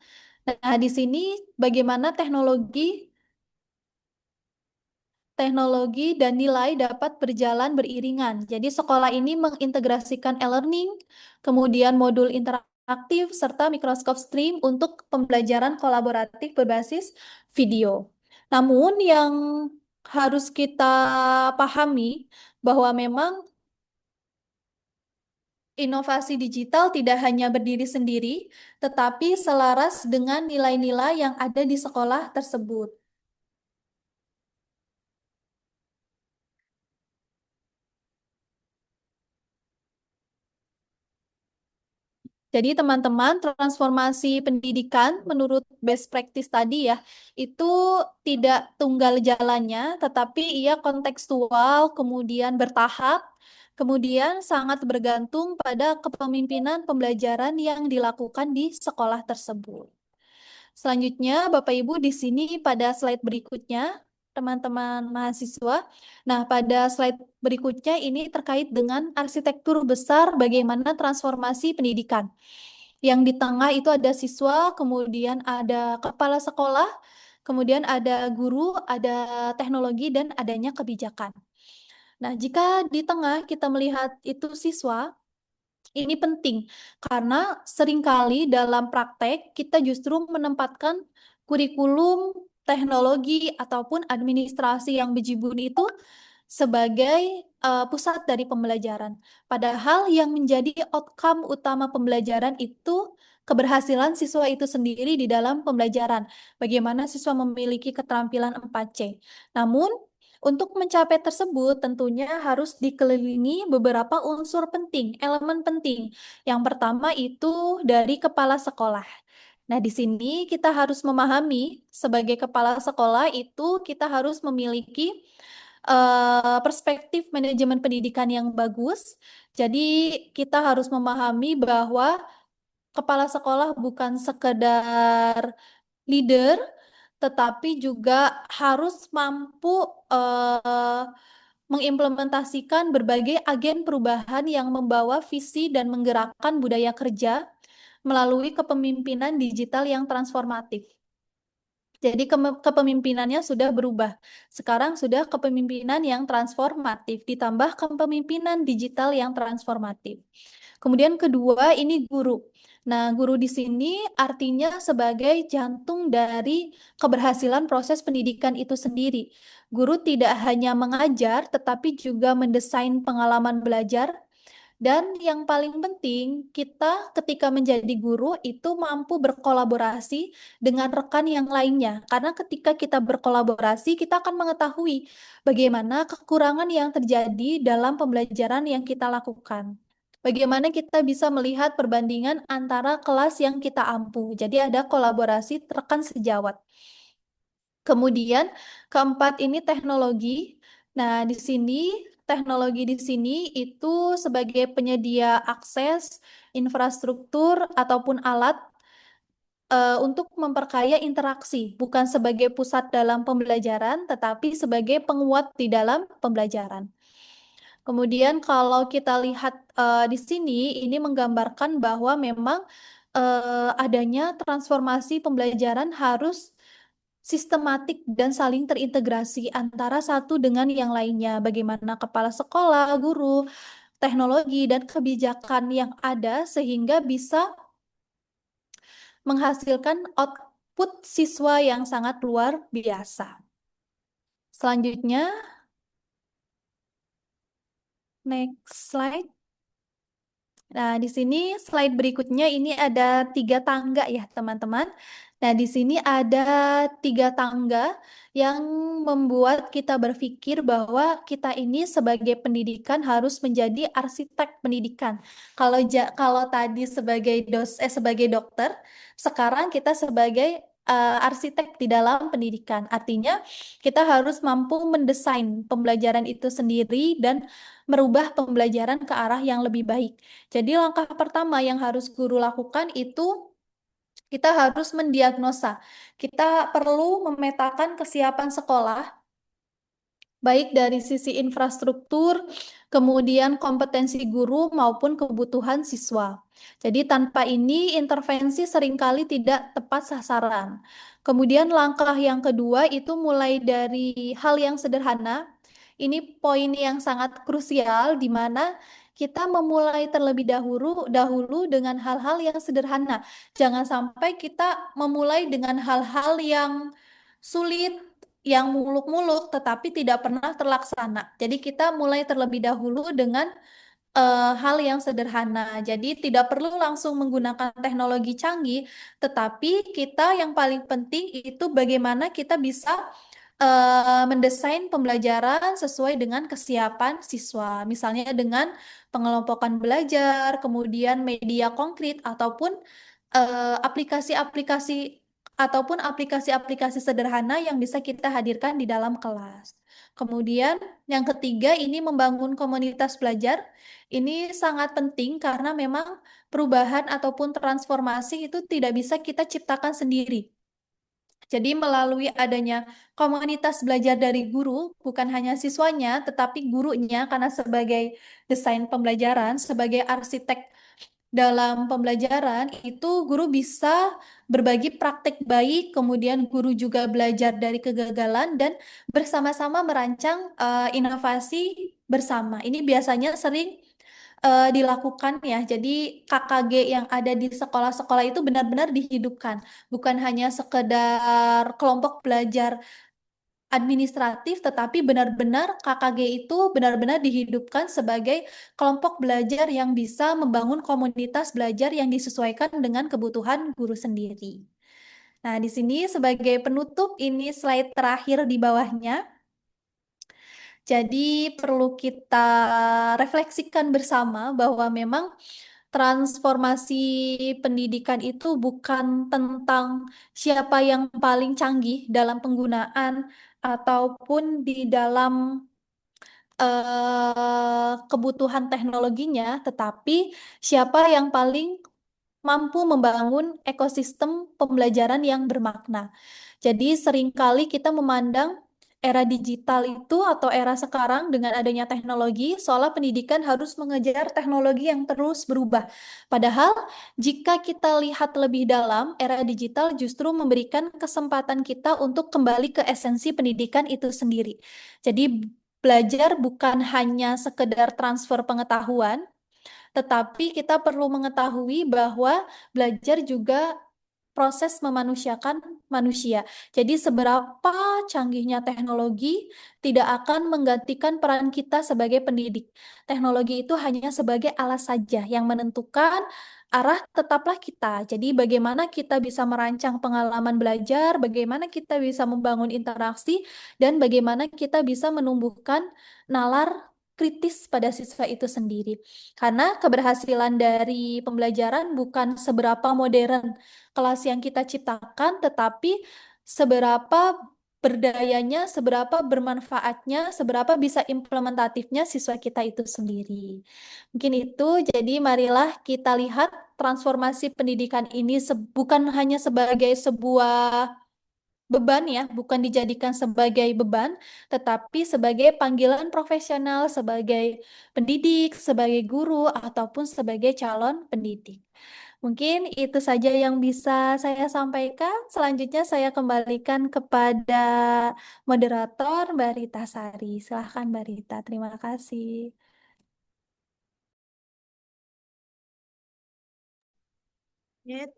Speaker 7: Nah, di sini bagaimana teknologi dan nilai dapat berjalan beriringan. Jadi sekolah ini mengintegrasikan e-learning, kemudian modul interaktif, serta mikroskop stream untuk pembelajaran kolaboratif berbasis video. Namun yang harus kita pahami bahwa memang inovasi digital tidak hanya berdiri sendiri, tetapi selaras dengan nilai-nilai yang ada di sekolah tersebut. Jadi teman-teman, transformasi pendidikan menurut best practice tadi ya, itu tidak tunggal jalannya, tetapi ia kontekstual, kemudian bertahap, kemudian sangat bergantung pada kepemimpinan pembelajaran yang dilakukan di sekolah tersebut. Selanjutnya, Bapak Ibu di sini pada slide berikutnya, teman-teman mahasiswa. Nah, pada slide berikutnya ini terkait dengan arsitektur besar bagaimana transformasi pendidikan. Yang di tengah itu ada siswa, kemudian ada kepala sekolah, kemudian ada guru, ada teknologi, dan adanya kebijakan. Nah, jika di tengah kita melihat itu siswa, ini penting karena seringkali dalam praktek kita justru menempatkan kurikulum, teknologi, ataupun administrasi yang bejibun itu sebagai pusat dari pembelajaran. Padahal yang menjadi outcome utama pembelajaran itu keberhasilan siswa itu sendiri di dalam pembelajaran. Bagaimana siswa memiliki keterampilan 4C. Namun, untuk mencapai tersebut tentunya harus dikelilingi beberapa unsur penting, elemen penting. Yang pertama itu dari kepala sekolah. Nah, di sini kita harus memahami sebagai kepala sekolah itu kita harus memiliki perspektif manajemen pendidikan yang bagus. Jadi kita harus memahami bahwa kepala sekolah bukan sekedar leader, tetapi juga harus mampu mengimplementasikan berbagai agen perubahan yang membawa visi dan menggerakkan budaya kerja melalui kepemimpinan digital yang transformatif. Jadi kepemimpinannya sudah berubah. Sekarang sudah kepemimpinan yang transformatif, ditambah kepemimpinan digital yang transformatif. Kemudian kedua, ini guru. Nah, guru di sini artinya sebagai jantung dari keberhasilan proses pendidikan itu sendiri. Guru tidak hanya mengajar, tetapi juga mendesain pengalaman belajar. Dan yang paling penting, kita ketika menjadi guru itu mampu berkolaborasi dengan rekan yang lainnya. Karena ketika kita berkolaborasi, kita akan mengetahui bagaimana kekurangan yang terjadi dalam pembelajaran yang kita lakukan. Bagaimana kita bisa melihat perbandingan antara kelas yang kita ampu. Jadi ada kolaborasi rekan sejawat. Kemudian keempat ini teknologi. Nah, di sini teknologi di sini itu sebagai penyedia akses, infrastruktur ataupun alat untuk memperkaya interaksi, bukan sebagai pusat dalam pembelajaran, tetapi sebagai penguat di dalam pembelajaran. Kemudian kalau kita lihat di sini, ini menggambarkan bahwa memang adanya transformasi pembelajaran harus sistematik dan saling terintegrasi antara satu dengan yang lainnya. Bagaimana kepala sekolah, guru, teknologi, dan kebijakan yang ada sehingga bisa menghasilkan output siswa yang sangat luar biasa. Selanjutnya, next slide. Nah, di sini slide berikutnya ini ada 3 tangga ya, teman-teman. Nah, di sini ada 3 tangga yang membuat kita berpikir bahwa kita ini sebagai pendidikan harus menjadi arsitek pendidikan. Kalau tadi sebagai dokter, sekarang kita sebagai arsitek di dalam pendidikan. Artinya, kita harus mampu mendesain pembelajaran itu sendiri dan merubah pembelajaran ke arah yang lebih baik. Jadi langkah pertama yang harus guru lakukan itu kita harus mendiagnosa. Kita perlu memetakan kesiapan sekolah, baik dari sisi infrastruktur, kemudian kompetensi guru maupun kebutuhan siswa. Jadi tanpa ini intervensi seringkali tidak tepat sasaran. Kemudian langkah yang kedua itu mulai dari hal yang sederhana. Ini poin yang sangat krusial di mana kita memulai terlebih dahulu dengan hal-hal yang sederhana. Jangan sampai kita memulai dengan hal-hal yang sulit, yang muluk-muluk, tetapi tidak pernah terlaksana. Jadi kita mulai terlebih dahulu dengan hal yang sederhana. Jadi tidak perlu langsung menggunakan teknologi canggih, tetapi kita yang paling penting itu bagaimana kita bisa mendesain pembelajaran sesuai dengan kesiapan siswa. Misalnya dengan pengelompokan belajar, kemudian media konkret ataupun aplikasi-aplikasi sederhana yang bisa kita hadirkan di dalam kelas. Kemudian yang ketiga ini membangun komunitas belajar. Ini sangat penting karena memang perubahan ataupun transformasi itu tidak bisa kita ciptakan sendiri. Jadi melalui adanya komunitas belajar dari guru, bukan hanya siswanya, tetapi gurunya, karena sebagai desain pembelajaran, sebagai arsitek dalam pembelajaran, itu guru bisa berbagi praktek baik, kemudian guru juga belajar dari kegagalan, dan bersama-sama merancang inovasi bersama. Ini biasanya sering dilakukan ya. Jadi KKG yang ada di sekolah-sekolah itu benar-benar dihidupkan, bukan hanya sekedar kelompok belajar administratif, tetapi benar-benar KKG itu benar-benar dihidupkan sebagai kelompok belajar yang bisa membangun komunitas belajar yang disesuaikan dengan kebutuhan guru sendiri. Nah, di sini sebagai penutup, ini slide terakhir di bawahnya. Jadi perlu kita refleksikan bersama bahwa memang transformasi pendidikan itu bukan tentang siapa yang paling canggih dalam penggunaan ataupun di dalam kebutuhan teknologinya, tetapi siapa yang paling mampu membangun ekosistem pembelajaran yang bermakna. Jadi seringkali kita memandang era digital itu atau era sekarang dengan adanya teknologi, seolah pendidikan harus mengejar teknologi yang terus berubah. Padahal jika kita lihat lebih dalam, era digital justru memberikan kesempatan kita untuk kembali ke esensi pendidikan itu sendiri. Jadi belajar bukan hanya sekedar transfer pengetahuan, tetapi kita perlu mengetahui bahwa belajar juga proses memanusiakan manusia. Jadi seberapa canggihnya teknologi tidak akan menggantikan peran kita sebagai pendidik. Teknologi itu hanya sebagai alat saja yang menentukan arah tetaplah kita. Jadi bagaimana kita bisa merancang pengalaman belajar, bagaimana kita bisa membangun interaksi, dan bagaimana kita bisa menumbuhkan nalar kritis pada siswa itu sendiri. Karena keberhasilan dari pembelajaran bukan seberapa modern kelas yang kita ciptakan, tetapi seberapa berdayanya, seberapa bermanfaatnya, seberapa bisa implementatifnya siswa kita itu sendiri. Mungkin itu, jadi marilah kita lihat transformasi pendidikan ini bukan hanya sebagai sebuah beban ya, bukan dijadikan sebagai beban, tetapi sebagai panggilan profesional, sebagai pendidik, sebagai guru, ataupun sebagai calon pendidik. Mungkin itu saja yang bisa saya sampaikan. Selanjutnya saya kembalikan kepada moderator Mbak Rita Sari. Silahkan Mbak Rita, terima kasih.
Speaker 2: Yet,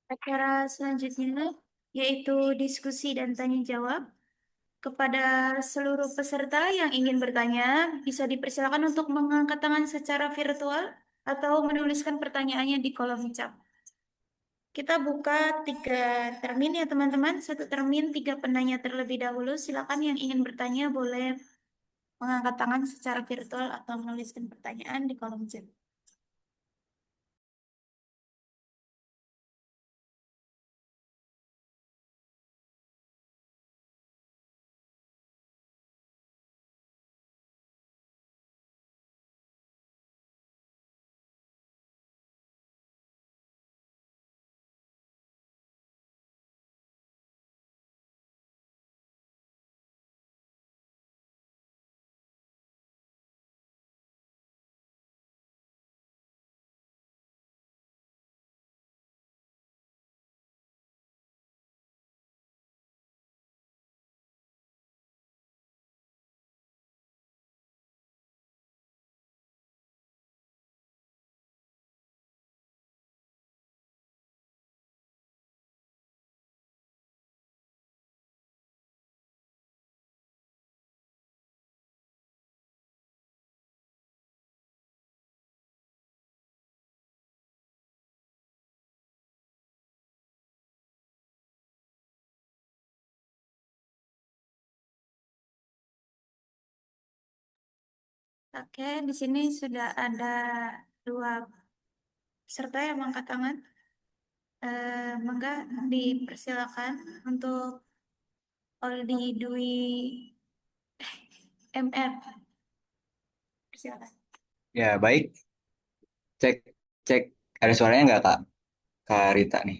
Speaker 2: acara selanjutnya yaitu diskusi dan tanya jawab. Kepada seluruh peserta yang ingin bertanya, bisa dipersilakan untuk mengangkat tangan secara virtual atau menuliskan pertanyaannya di kolom chat. Kita buka 3 termin ya teman-teman. 1 termin 3 penanya terlebih dahulu. Silakan yang ingin bertanya boleh mengangkat tangan secara virtual atau menuliskan pertanyaan di kolom chat. Oke, di sini sudah ada 2 peserta yang mengangkat tangan. Mangga dipersilakan untuk Oldi Dwi MR. Persilakan.
Speaker 8: Ya, baik. Cek, cek. Ada suaranya nggak, Kak? Kak Rita nih.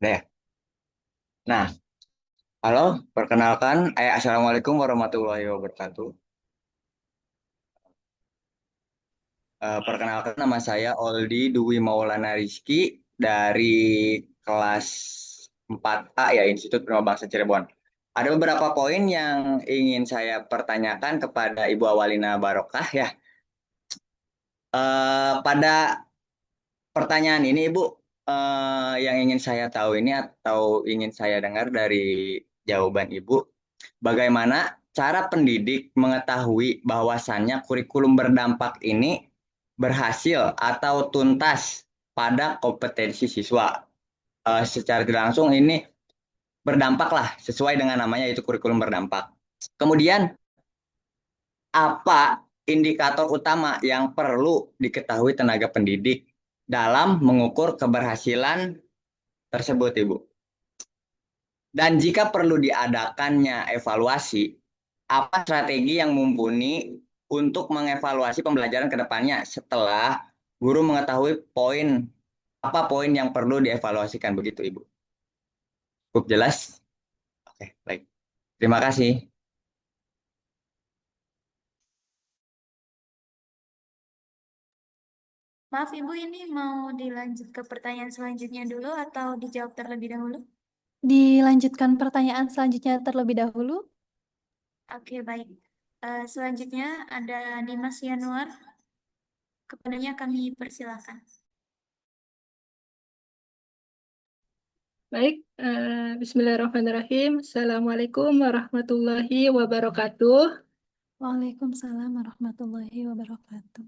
Speaker 8: Udah ya? Nah, halo, perkenalkan. Assalamualaikum warahmatullahi wabarakatuh. Perkenalkan nama saya Oldi Dwi Maulana Rizky dari kelas 4A ya, Institut Prima Bangsa Cirebon. Ada beberapa poin yang ingin saya pertanyakan kepada Ibu Awalina Barokah ya. Pada pertanyaan ini Ibu, yang ingin saya tahu ini atau ingin saya dengar dari jawaban Ibu, bagaimana cara pendidik mengetahui bahwasannya kurikulum berdampak ini berhasil atau tuntas pada kompetensi siswa. Secara tidak langsung ini berdampak lah sesuai dengan namanya, yaitu kurikulum berdampak. Kemudian apa indikator utama yang perlu diketahui tenaga pendidik dalam mengukur keberhasilan tersebut, Ibu? Dan jika perlu diadakannya evaluasi, apa strategi yang mumpuni untuk mengevaluasi pembelajaran ke depannya setelah guru mengetahui apa poin yang perlu dievaluasikan, begitu Ibu? Cukup jelas? Oke, baik. Terima kasih.
Speaker 2: Maaf Ibu, ini mau dilanjut ke pertanyaan selanjutnya dulu atau dijawab terlebih dahulu?
Speaker 7: Dilanjutkan pertanyaan selanjutnya terlebih dahulu.
Speaker 2: Oke, baik. Selanjutnya ada Dimas Yanuar. Kepadanya kami persilakan.
Speaker 9: Baik, bismillahirrahmanirrahim. Assalamualaikum warahmatullahi wabarakatuh.
Speaker 7: Waalaikumsalam warahmatullahi wabarakatuh.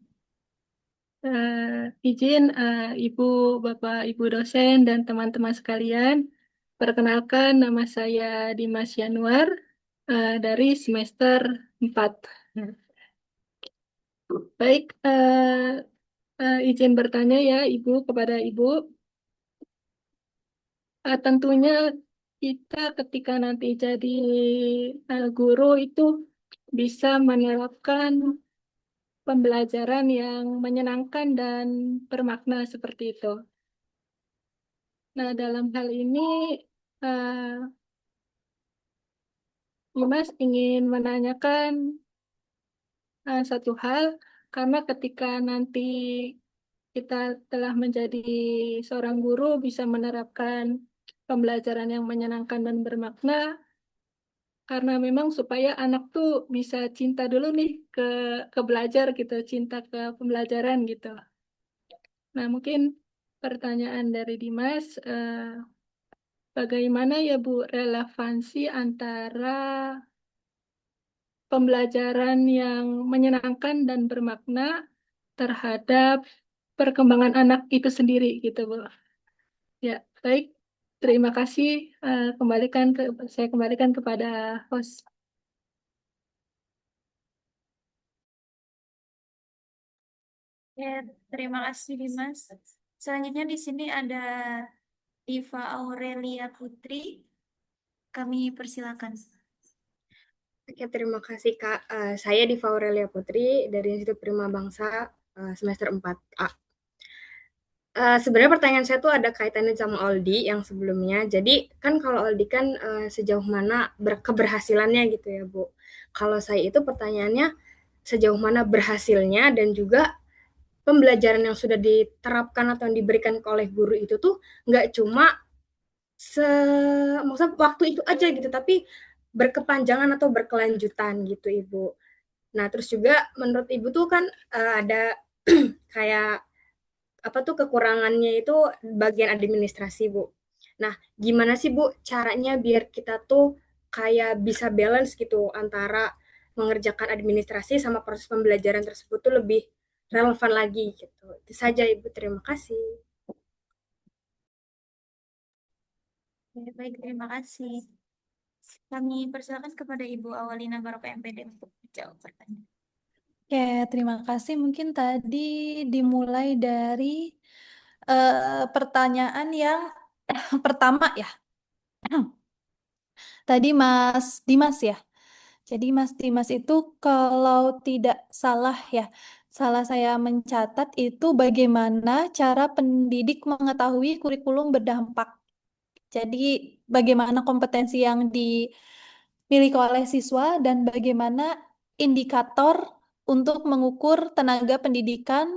Speaker 9: Izin Ibu, Bapak, Ibu dosen, dan teman-teman sekalian. Perkenalkan, nama saya Dimas Yanuar dari semester 4. Baik, izin bertanya ya Ibu kepada Ibu. Tentunya kita ketika nanti jadi guru itu bisa menerapkan pembelajaran yang menyenangkan dan bermakna seperti itu. Nah, dalam hal ini eh, Dimas ingin menanyakan satu hal, karena ketika nanti kita telah menjadi seorang guru, bisa menerapkan pembelajaran yang menyenangkan dan bermakna, karena memang supaya anak tuh bisa cinta dulu nih ke belajar gitu, cinta ke pembelajaran gitu. Nah, mungkin pertanyaan dari Dimas, bagaimana ya Bu relevansi antara pembelajaran yang menyenangkan dan bermakna terhadap perkembangan anak itu sendiri gitu Bu. Ya, baik. Terima kasih. Saya kembalikan kepada host.
Speaker 2: Ya, terima kasih Dimas. Selanjutnya di sini ada Diva Aurelia Putri. Kami persilakan.
Speaker 1: Oke, terima kasih Kak. Saya Diva Aurelia Putri dari Institut Prima Bangsa semester 4A. Sebenarnya pertanyaan saya tuh ada kaitannya sama Aldi yang sebelumnya. Jadi kan kalau Aldi kan sejauh mana keberhasilannya gitu ya Bu. Kalau saya itu pertanyaannya sejauh mana berhasilnya dan juga pembelajaran yang sudah diterapkan atau yang diberikan oleh guru itu tuh nggak cuma maksudnya waktu itu aja gitu, tapi berkepanjangan atau berkelanjutan gitu Ibu. Nah terus juga menurut Ibu tuh kan ada kayak apa tuh kekurangannya itu bagian administrasi Bu. Nah gimana sih Bu caranya biar kita tuh kayak bisa balance gitu antara mengerjakan administrasi sama proses pembelajaran tersebut tuh lebih relevan lagi gitu. Itu saja Ibu, terima kasih.
Speaker 2: Baik, terima kasih. Kami persilakan kepada Ibu Awalina Baroko MPD untuk menjawab pertanyaan.
Speaker 7: Oke, terima kasih. Mungkin tadi dimulai dari pertanyaan yang pertama ya. Tadi Mas Dimas ya. Jadi Mas Dimas itu kalau tidak salah ya, salah saya mencatat itu bagaimana cara pendidik mengetahui kurikulum berdampak. Jadi bagaimana kompetensi yang dimiliki oleh siswa dan bagaimana indikator untuk mengukur tenaga pendidikan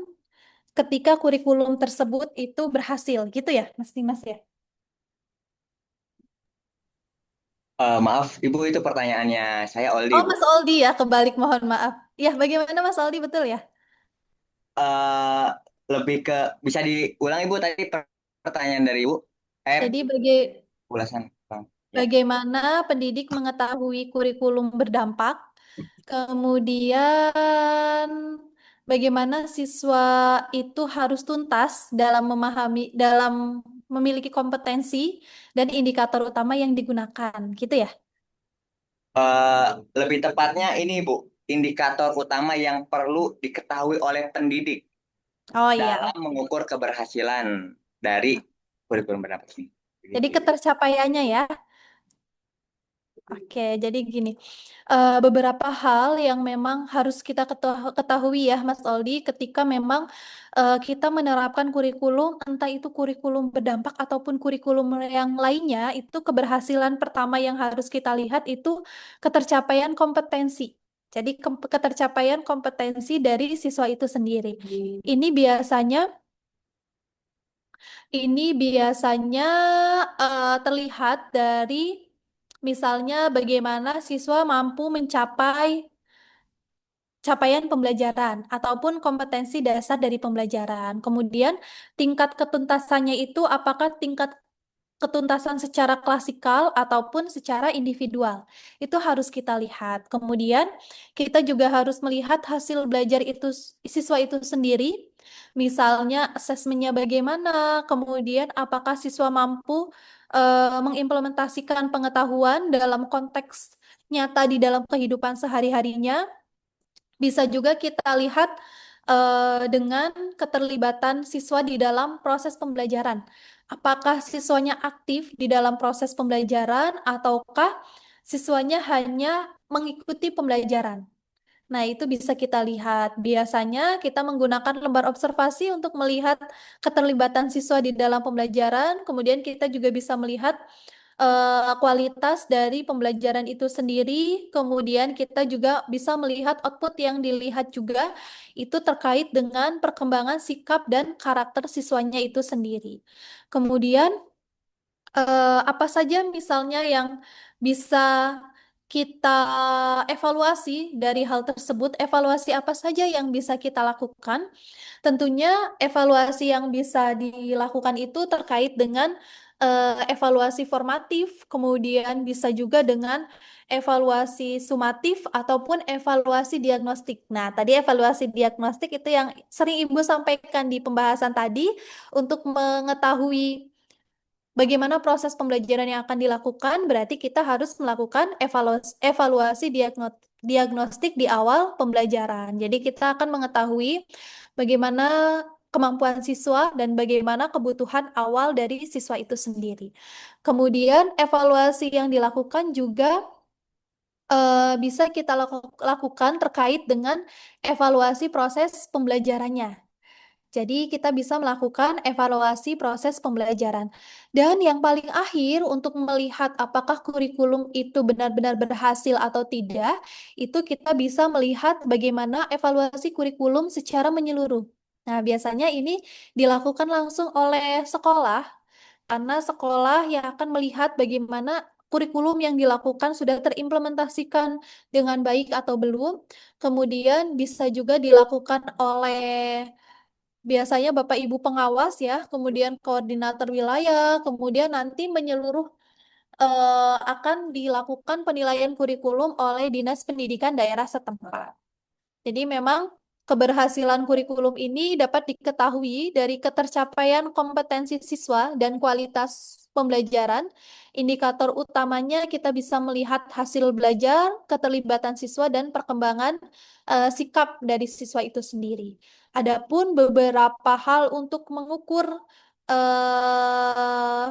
Speaker 7: ketika kurikulum tersebut itu berhasil, gitu ya, Mas Dimas ya?
Speaker 8: Maaf, Ibu, itu pertanyaannya saya Oldi,
Speaker 7: Oh,
Speaker 8: Bu.
Speaker 7: Mas Oldi ya, kebalik mohon maaf. Ya, bagaimana Mas Oldi, betul ya?
Speaker 8: Eh, Lebih ke, bisa diulang Ibu tadi pertanyaan dari Ibu?
Speaker 7: Jadi
Speaker 8: Ulasan, Bang. Ya.
Speaker 7: bagaimana pendidik mengetahui kurikulum berdampak, kemudian bagaimana siswa itu harus tuntas dalam memiliki kompetensi dan indikator utama yang digunakan, gitu ya?
Speaker 8: Lebih tepatnya ini, Bu, indikator utama yang perlu diketahui oleh pendidik
Speaker 7: Oh iya,
Speaker 8: dalam mengukur keberhasilan dari kurikulum berdampak ini.
Speaker 7: jadi ketercapaiannya ya. Oke, jadi gini, beberapa hal yang memang harus kita ketahui ya, Mas Aldi, ketika memang kita menerapkan kurikulum, entah itu kurikulum berdampak ataupun kurikulum yang lainnya, itu keberhasilan pertama yang harus kita lihat itu ketercapaian kompetensi. Jadi ketercapaian kompetensi dari siswa itu sendiri. Ini biasanya terlihat dari misalnya bagaimana siswa mampu mencapai capaian pembelajaran ataupun kompetensi dasar dari pembelajaran. Kemudian tingkat ketuntasannya itu apakah tingkat ketuntasan secara klasikal ataupun secara individual. Itu harus kita lihat. Kemudian kita juga harus melihat hasil belajar itu siswa itu sendiri. Misalnya asesmennya bagaimana, kemudian apakah siswa mampu mengimplementasikan pengetahuan dalam konteks nyata di dalam kehidupan sehari-harinya. Bisa juga kita lihat dengan keterlibatan siswa di dalam proses pembelajaran. Apakah siswanya aktif di dalam proses pembelajaran ataukah siswanya hanya mengikuti pembelajaran? Nah, itu bisa kita lihat. Biasanya kita menggunakan lembar observasi untuk melihat keterlibatan siswa di dalam pembelajaran. Kemudian kita juga bisa melihat kualitas dari pembelajaran itu sendiri. Kemudian kita juga bisa melihat output yang dilihat juga itu terkait dengan perkembangan sikap dan karakter siswanya itu sendiri. Kemudian apa saja misalnya yang bisa kita evaluasi dari hal tersebut, evaluasi apa saja yang bisa kita lakukan? Tentunya evaluasi yang bisa dilakukan itu terkait dengan evaluasi formatif, kemudian bisa juga dengan evaluasi sumatif ataupun evaluasi diagnostik. Nah, tadi evaluasi diagnostik itu yang sering Ibu sampaikan di pembahasan tadi untuk mengetahui bagaimana proses pembelajaran yang akan dilakukan, berarti kita harus melakukan evaluasi diagnostik di awal pembelajaran. Jadi kita akan mengetahui bagaimana kemampuan siswa dan bagaimana kebutuhan awal dari siswa itu sendiri. Kemudian evaluasi yang dilakukan juga bisa kita lakukan terkait dengan evaluasi proses pembelajarannya. Jadi kita bisa melakukan evaluasi proses pembelajaran. Dan yang paling akhir untuk melihat apakah kurikulum itu benar-benar berhasil atau tidak, itu kita bisa melihat bagaimana evaluasi kurikulum secara menyeluruh. Nah, biasanya ini dilakukan langsung oleh sekolah, karena sekolah yang akan melihat bagaimana kurikulum yang dilakukan sudah terimplementasikan dengan baik atau belum. Kemudian bisa juga dilakukan oleh biasanya Bapak Ibu pengawas ya, kemudian koordinator wilayah, kemudian nanti menyeluruh akan dilakukan penilaian kurikulum oleh Dinas Pendidikan daerah setempat. Jadi memang keberhasilan kurikulum ini dapat diketahui dari ketercapaian kompetensi siswa dan kualitas pembelajaran. Indikator utamanya kita bisa melihat hasil belajar, keterlibatan siswa, dan perkembangan sikap dari siswa itu sendiri. Adapun beberapa hal untuk mengukur eh,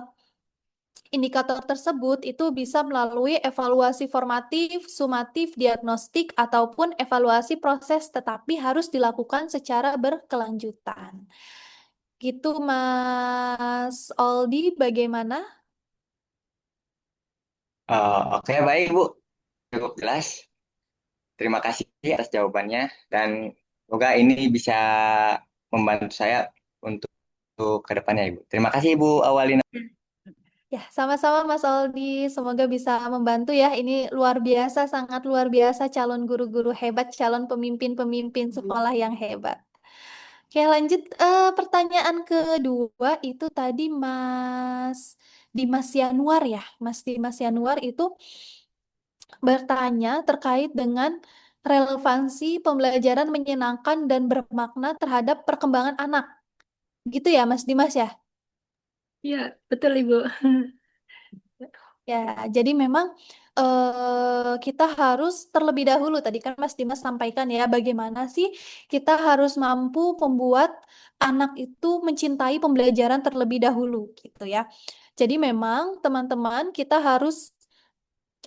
Speaker 7: indikator tersebut itu bisa melalui evaluasi formatif, sumatif, diagnostik, ataupun evaluasi proses, tetapi harus dilakukan secara berkelanjutan. Gitu, Mas Oldi, bagaimana?
Speaker 8: Oke, baik Bu, cukup jelas. Terima kasih atas jawabannya dan semoga ini bisa membantu saya untuk ke depannya Ibu. Terima kasih Ibu Awalina.
Speaker 7: Ya, sama-sama Mas Oldi. Semoga bisa membantu ya. Ini luar biasa, sangat luar biasa calon guru-guru hebat, calon pemimpin-pemimpin sekolah yang hebat. Oke, lanjut pertanyaan kedua itu tadi Mas Dimas Yanuar ya. Mas Dimas Yanuar itu bertanya terkait dengan relevansi pembelajaran menyenangkan dan bermakna terhadap perkembangan anak. Gitu ya, Mas Dimas ya?
Speaker 9: Iya, betul Ibu.
Speaker 7: Ya, jadi memang kita harus terlebih dahulu, tadi kan Mas Dimas sampaikan ya, bagaimana sih kita harus mampu membuat anak itu mencintai pembelajaran terlebih dahulu gitu ya. Jadi memang teman-teman kita harus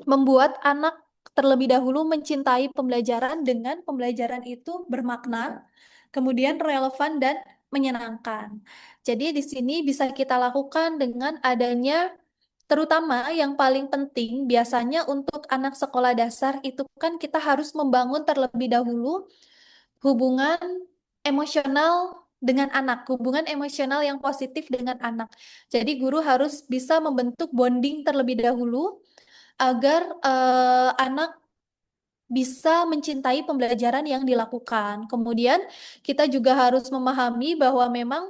Speaker 7: membuat anak terlebih dahulu mencintai pembelajaran dengan pembelajaran itu bermakna, kemudian relevan dan menyenangkan. Jadi di sini bisa kita lakukan dengan adanya, terutama yang paling penting biasanya untuk anak sekolah dasar itu kan kita harus membangun terlebih dahulu hubungan emosional dengan anak, hubungan emosional yang positif dengan anak. Jadi guru harus bisa membentuk bonding terlebih dahulu agar anak bisa mencintai pembelajaran yang dilakukan. Kemudian kita juga harus memahami bahwa memang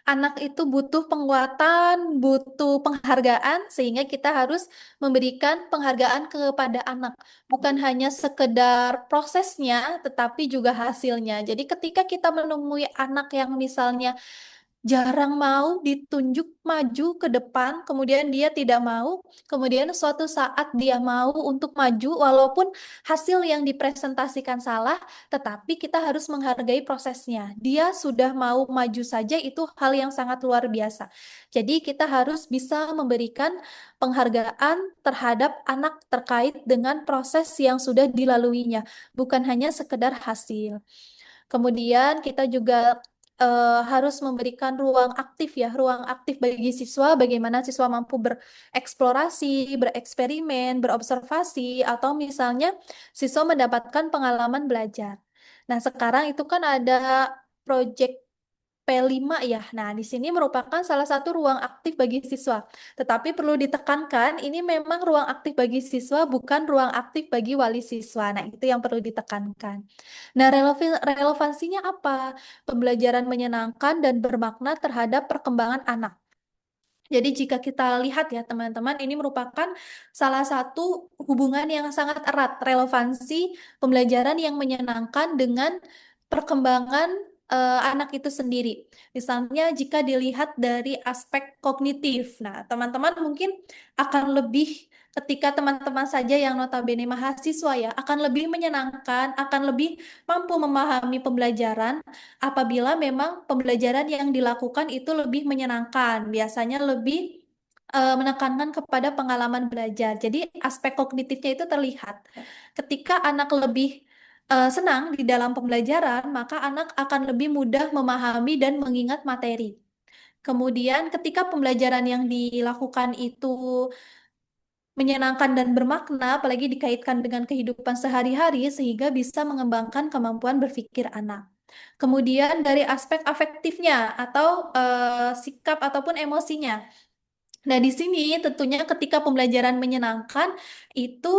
Speaker 7: anak itu butuh penguatan, butuh penghargaan, sehingga kita harus memberikan penghargaan kepada anak. Bukan hanya sekedar prosesnya, tetapi juga hasilnya. Jadi ketika kita menemui anak yang misalnya jarang mau ditunjuk maju ke depan, kemudian dia tidak mau, kemudian suatu saat dia mau untuk maju, walaupun hasil yang dipresentasikan salah, tetapi kita harus menghargai prosesnya. Dia sudah mau maju saja itu hal yang sangat luar biasa. Jadi kita harus bisa memberikan penghargaan terhadap anak terkait dengan proses yang sudah dilaluinya, bukan hanya sekedar hasil. Kemudian kita juga harus memberikan ruang aktif ya, ruang aktif bagi siswa, bagaimana siswa mampu bereksplorasi, bereksperimen, berobservasi, atau misalnya siswa mendapatkan pengalaman belajar. Nah, sekarang itu kan ada proyek P5 ya. Nah, di sini merupakan salah satu ruang aktif bagi siswa. Tetapi perlu ditekankan, ini memang ruang aktif bagi siswa, bukan ruang aktif bagi wali siswa. Nah, itu yang perlu ditekankan. Nah, relevansinya apa? Pembelajaran menyenangkan dan bermakna terhadap perkembangan anak. Jadi jika kita lihat ya teman-teman, ini merupakan salah satu hubungan yang sangat erat, relevansi pembelajaran yang menyenangkan dengan perkembangan anak itu sendiri. Misalnya jika dilihat dari aspek kognitif, nah teman-teman mungkin akan lebih ketika teman-teman saja yang notabene mahasiswa ya, akan lebih menyenangkan, akan lebih mampu memahami pembelajaran apabila memang pembelajaran yang dilakukan itu lebih menyenangkan, biasanya lebih menekankan kepada pengalaman belajar. Jadi aspek kognitifnya itu terlihat. Ketika anak lebih senang di dalam pembelajaran, maka anak akan lebih mudah memahami dan mengingat materi. Kemudian ketika pembelajaran yang dilakukan itu menyenangkan dan bermakna, apalagi dikaitkan dengan kehidupan sehari-hari, sehingga bisa mengembangkan kemampuan berpikir anak. Kemudian dari aspek afektifnya atau sikap ataupun emosinya. Nah, di sini tentunya ketika pembelajaran menyenangkan, itu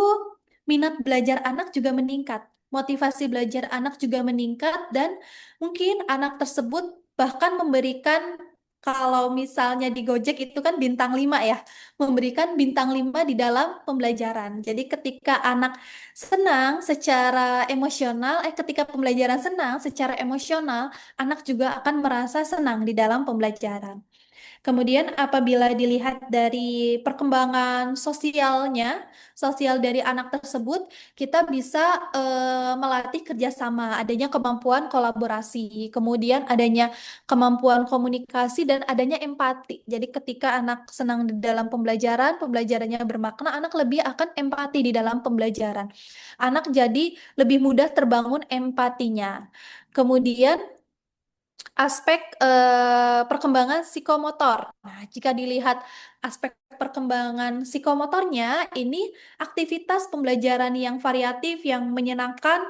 Speaker 7: minat belajar anak juga meningkat. Motivasi belajar anak juga meningkat dan mungkin anak tersebut bahkan memberikan kalau misalnya di Gojek itu kan bintang 5 ya, memberikan bintang 5 di dalam pembelajaran. Jadi ketika anak senang secara emosional, ketika pembelajaran senang secara emosional, anak juga akan merasa senang di dalam pembelajaran. Kemudian apabila dilihat dari perkembangan sosialnya, sosial dari anak tersebut, kita bisa melatih kerjasama, adanya kemampuan kolaborasi, kemudian adanya kemampuan komunikasi dan adanya empati. Jadi ketika anak senang di dalam pembelajaran, pembelajarannya bermakna, anak lebih akan empati di dalam pembelajaran. Anak jadi lebih mudah terbangun empatinya. Kemudian aspek perkembangan psikomotor. Nah, jika dilihat aspek perkembangan psikomotornya, ini aktivitas pembelajaran yang variatif, yang menyenangkan,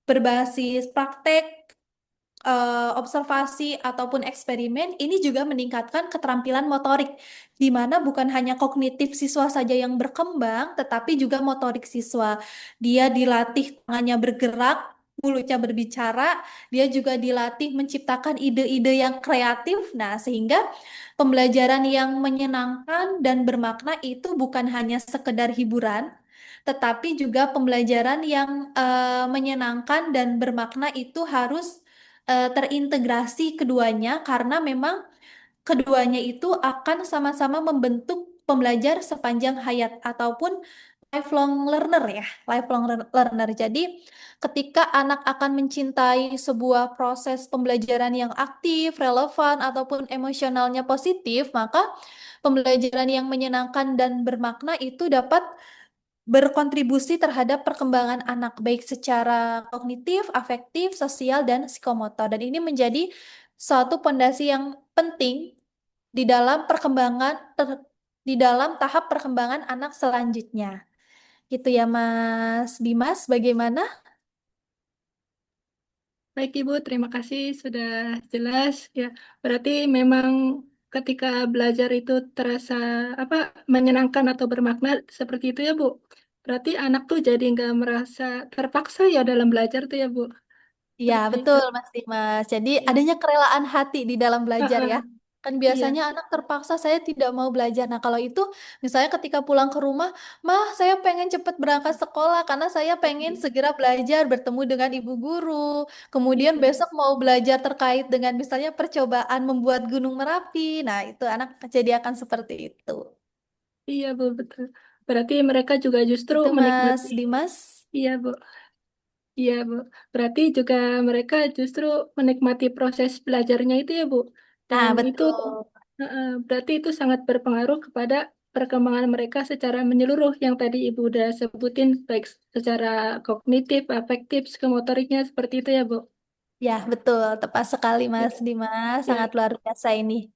Speaker 7: berbasis praktek, observasi, ataupun eksperimen, ini juga meningkatkan keterampilan motorik, di mana bukan hanya kognitif siswa saja yang berkembang, tetapi juga motorik siswa. Dia dilatih tangannya bergerak, mulutnya berbicara, dia juga dilatih menciptakan ide-ide yang kreatif. Nah, sehingga pembelajaran yang menyenangkan dan bermakna itu bukan hanya sekedar hiburan, tetapi juga pembelajaran yang menyenangkan dan bermakna itu harus terintegrasi keduanya karena memang keduanya itu akan sama-sama membentuk pembelajar sepanjang hayat ataupun lifelong learner ya, lifelong learner. Jadi ketika anak akan mencintai sebuah proses pembelajaran yang aktif, relevan, ataupun emosionalnya positif, maka pembelajaran yang menyenangkan dan bermakna itu dapat berkontribusi terhadap perkembangan anak, baik secara kognitif, afektif, sosial, dan psikomotor. Dan ini menjadi suatu pondasi yang penting di dalam di dalam tahap perkembangan anak selanjutnya. Gitu ya Mas Bimas, bagaimana?
Speaker 9: Baik Ibu, terima kasih sudah jelas ya. Berarti memang ketika belajar itu terasa apa menyenangkan atau bermakna seperti itu ya Bu. Berarti anak tuh jadi nggak merasa terpaksa ya dalam belajar tuh ya Bu.
Speaker 7: Iya,
Speaker 9: Seperti itu.
Speaker 7: betul Mas Dimas. Jadi adanya kerelaan hati di dalam belajar ya. Kan
Speaker 9: Iya,
Speaker 7: biasanya anak terpaksa saya tidak mau belajar. Nah, kalau itu misalnya ketika pulang ke rumah, "Mah, saya pengen cepat berangkat sekolah karena saya pengen segera belajar bertemu dengan ibu guru. Kemudian
Speaker 9: iya,
Speaker 7: besok mau belajar terkait dengan misalnya percobaan membuat Gunung Merapi." Nah, itu anak jadi akan seperti itu.
Speaker 9: iya Bu, betul. Berarti mereka juga justru
Speaker 7: Itu Mas
Speaker 9: menikmati.
Speaker 7: Dimas.
Speaker 9: Iya Bu, iya Bu. Berarti juga mereka justru menikmati proses belajarnya itu ya Bu. Dan
Speaker 7: Nah,
Speaker 9: itu
Speaker 7: betul.
Speaker 9: berarti itu sangat berpengaruh kepada perkembangan mereka secara menyeluruh yang tadi Ibu udah sebutin, baik secara kognitif, afektif, psikomotoriknya seperti itu ya Bu.
Speaker 7: Ya, betul. Tepat sekali
Speaker 9: Ya,
Speaker 7: Mas Dimas. Sangat
Speaker 9: ya,
Speaker 7: luar biasa ini.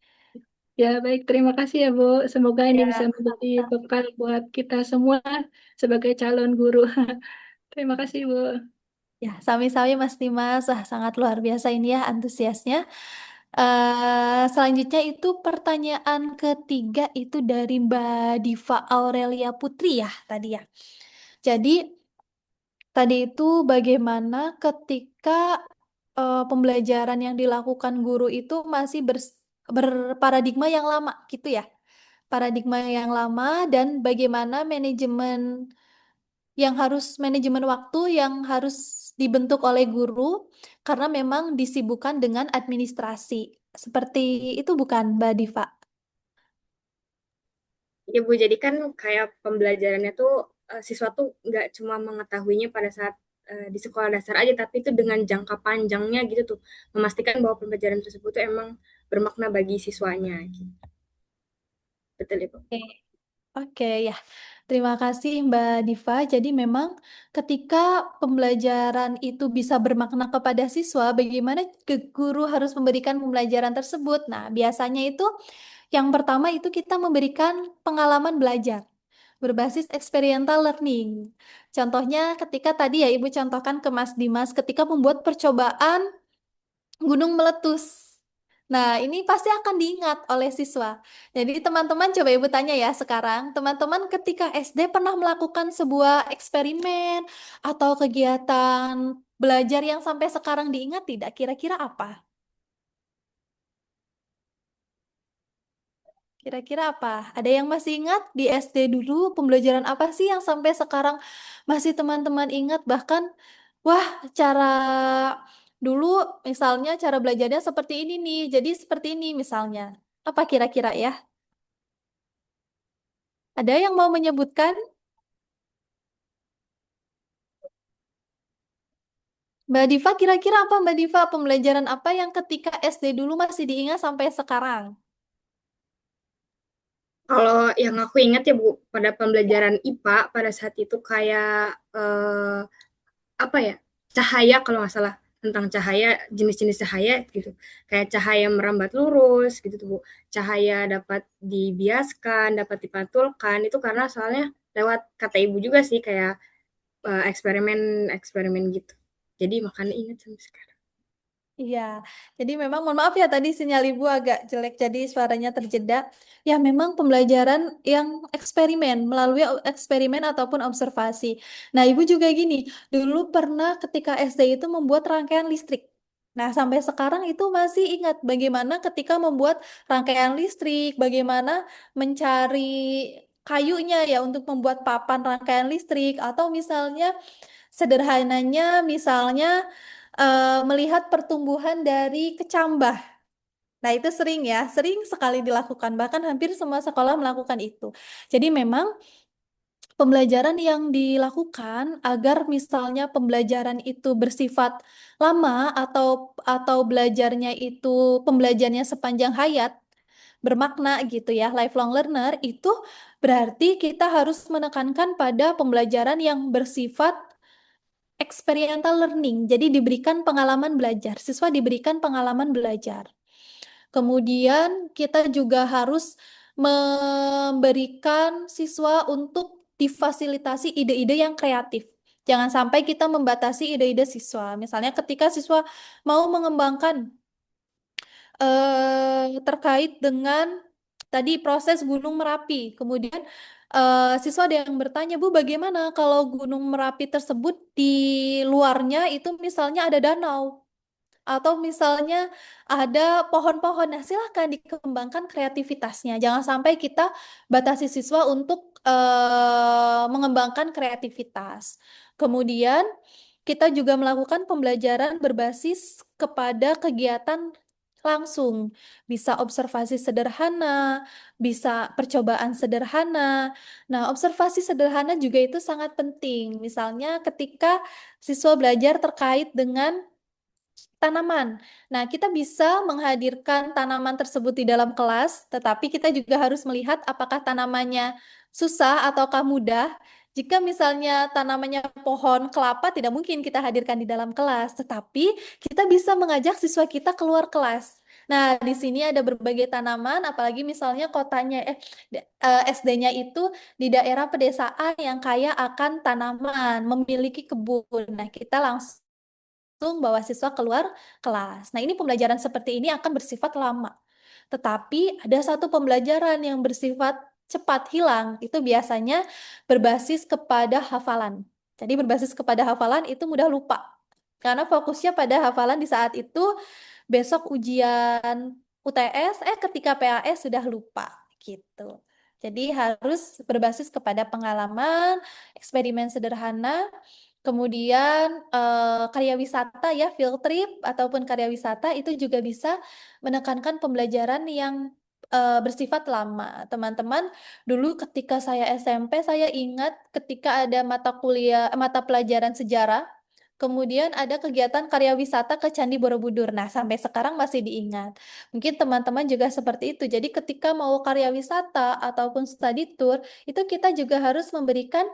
Speaker 9: ya, baik. Terima kasih ya Bu. Semoga ini
Speaker 7: Ya,
Speaker 9: bisa menjadi bekal buat kita semua sebagai calon guru. Terima kasih Bu.
Speaker 7: ya, sami-sami Mas Dimas. Wah, sangat luar biasa ini ya antusiasnya. Selanjutnya itu pertanyaan ketiga itu dari Mbak Diva Aurelia Putri ya tadi ya. Jadi tadi itu bagaimana ketika pembelajaran yang dilakukan guru itu masih berparadigma yang lama gitu ya. Paradigma yang lama dan bagaimana manajemen waktu yang harus dibentuk oleh guru karena memang disibukkan dengan administrasi. Seperti itu bukan Mbak Diva?
Speaker 1: Ya Bu, jadi kan kayak pembelajarannya tuh siswa tuh nggak cuma mengetahuinya pada saat di sekolah dasar aja, tapi itu dengan jangka panjangnya gitu tuh, memastikan bahwa pembelajaran tersebut tuh emang bermakna bagi siswanya. Gitu. Betul ya Bu?
Speaker 7: Oke, Oke, ya. Terima kasih Mbak Diva. Jadi memang ketika pembelajaran itu bisa bermakna kepada siswa, bagaimana guru harus memberikan pembelajaran tersebut? Nah, biasanya itu yang pertama itu kita memberikan pengalaman belajar berbasis experiential learning. Contohnya ketika tadi ya Ibu contohkan ke Mas Dimas ketika membuat percobaan gunung meletus. Nah, ini pasti akan diingat oleh siswa. Jadi teman-teman coba Ibu tanya ya sekarang, teman-teman ketika SD pernah melakukan sebuah eksperimen atau kegiatan belajar yang sampai sekarang diingat tidak? Kira-kira apa? Kira-kira apa? Ada yang masih ingat di SD dulu pembelajaran apa sih yang sampai sekarang masih teman-teman ingat? Bahkan, wah, cara dulu misalnya cara belajarnya seperti ini nih, jadi seperti ini misalnya. Apa kira-kira ya? Ada yang mau menyebutkan? Mbak Diva, kira-kira apa Mbak Diva? Pembelajaran apa yang ketika SD dulu masih diingat sampai sekarang?
Speaker 1: Kalau yang aku ingat ya Bu, pada pembelajaran IPA pada saat itu kayak apa ya, cahaya kalau nggak salah, tentang cahaya, jenis-jenis cahaya gitu. Kayak cahaya merambat lurus gitu tuh Bu. Cahaya dapat dibiaskan, dapat dipantulkan, itu karena soalnya lewat kata ibu juga sih kayak eksperimen-eksperimen gitu. Jadi makanya ingat sampai sekarang.
Speaker 7: Iya, jadi memang mohon maaf ya tadi sinyal ibu agak jelek jadi suaranya terjeda. Ya memang pembelajaran yang eksperimen melalui eksperimen ataupun observasi. Nah ibu juga gini, dulu pernah ketika SD itu membuat rangkaian listrik. Nah sampai sekarang itu masih ingat bagaimana ketika membuat rangkaian listrik, bagaimana mencari kayunya ya untuk membuat papan rangkaian listrik atau misalnya sederhananya misalnya melihat pertumbuhan dari kecambah. Nah, itu sering ya, sering sekali dilakukan. Bahkan hampir semua sekolah melakukan itu. Jadi memang pembelajaran yang dilakukan agar misalnya pembelajaran itu bersifat lama atau belajarnya itu pembelajarannya sepanjang hayat bermakna gitu ya, lifelong learner itu berarti kita harus menekankan pada pembelajaran yang bersifat experiential learning. Jadi diberikan pengalaman belajar, siswa diberikan pengalaman belajar. Kemudian kita juga harus memberikan siswa untuk difasilitasi ide-ide yang kreatif. Jangan sampai kita membatasi ide-ide siswa. Misalnya ketika siswa mau mengembangkan terkait dengan tadi proses Gunung Merapi. Kemudian siswa ada yang bertanya, Bu, bagaimana kalau Gunung Merapi tersebut di luarnya itu misalnya ada danau? Atau misalnya ada pohon-pohon, nah silahkan dikembangkan kreativitasnya. Jangan sampai kita batasi siswa untuk mengembangkan kreativitas. Kemudian kita juga melakukan pembelajaran berbasis kepada kegiatan langsung. Bisa observasi sederhana, bisa percobaan sederhana. Nah, observasi sederhana juga itu sangat penting. Misalnya ketika siswa belajar terkait dengan tanaman. Nah, kita bisa menghadirkan tanaman tersebut di dalam kelas, tetapi kita juga harus melihat apakah tanamannya susah ataukah mudah. Jika misalnya tanamannya pohon kelapa, tidak mungkin kita hadirkan di dalam kelas, tetapi kita bisa mengajak siswa kita keluar kelas. Nah, di sini ada berbagai tanaman, apalagi misalnya SD-nya itu di daerah pedesaan yang kaya akan tanaman, memiliki kebun. Nah, kita langsung bawa siswa keluar kelas. Nah, ini pembelajaran seperti ini akan bersifat lama. Tetapi ada satu pembelajaran yang bersifat cepat hilang, itu biasanya berbasis kepada hafalan. Jadi berbasis kepada hafalan itu mudah lupa. Karena fokusnya pada hafalan di saat itu, besok ujian UTS, ketika PAS sudah lupa gitu. Jadi harus berbasis kepada pengalaman, eksperimen sederhana, kemudian karya wisata ya, field trip ataupun karya wisata itu juga bisa menekankan pembelajaran yang bersifat lama. Teman-teman, dulu ketika saya SMP, saya ingat ketika ada mata pelajaran sejarah, kemudian ada kegiatan karya wisata ke Candi Borobudur. Nah, sampai sekarang masih diingat. Mungkin teman-teman juga seperti itu. Jadi ketika mau karya wisata ataupun study tour, itu kita juga harus memberikan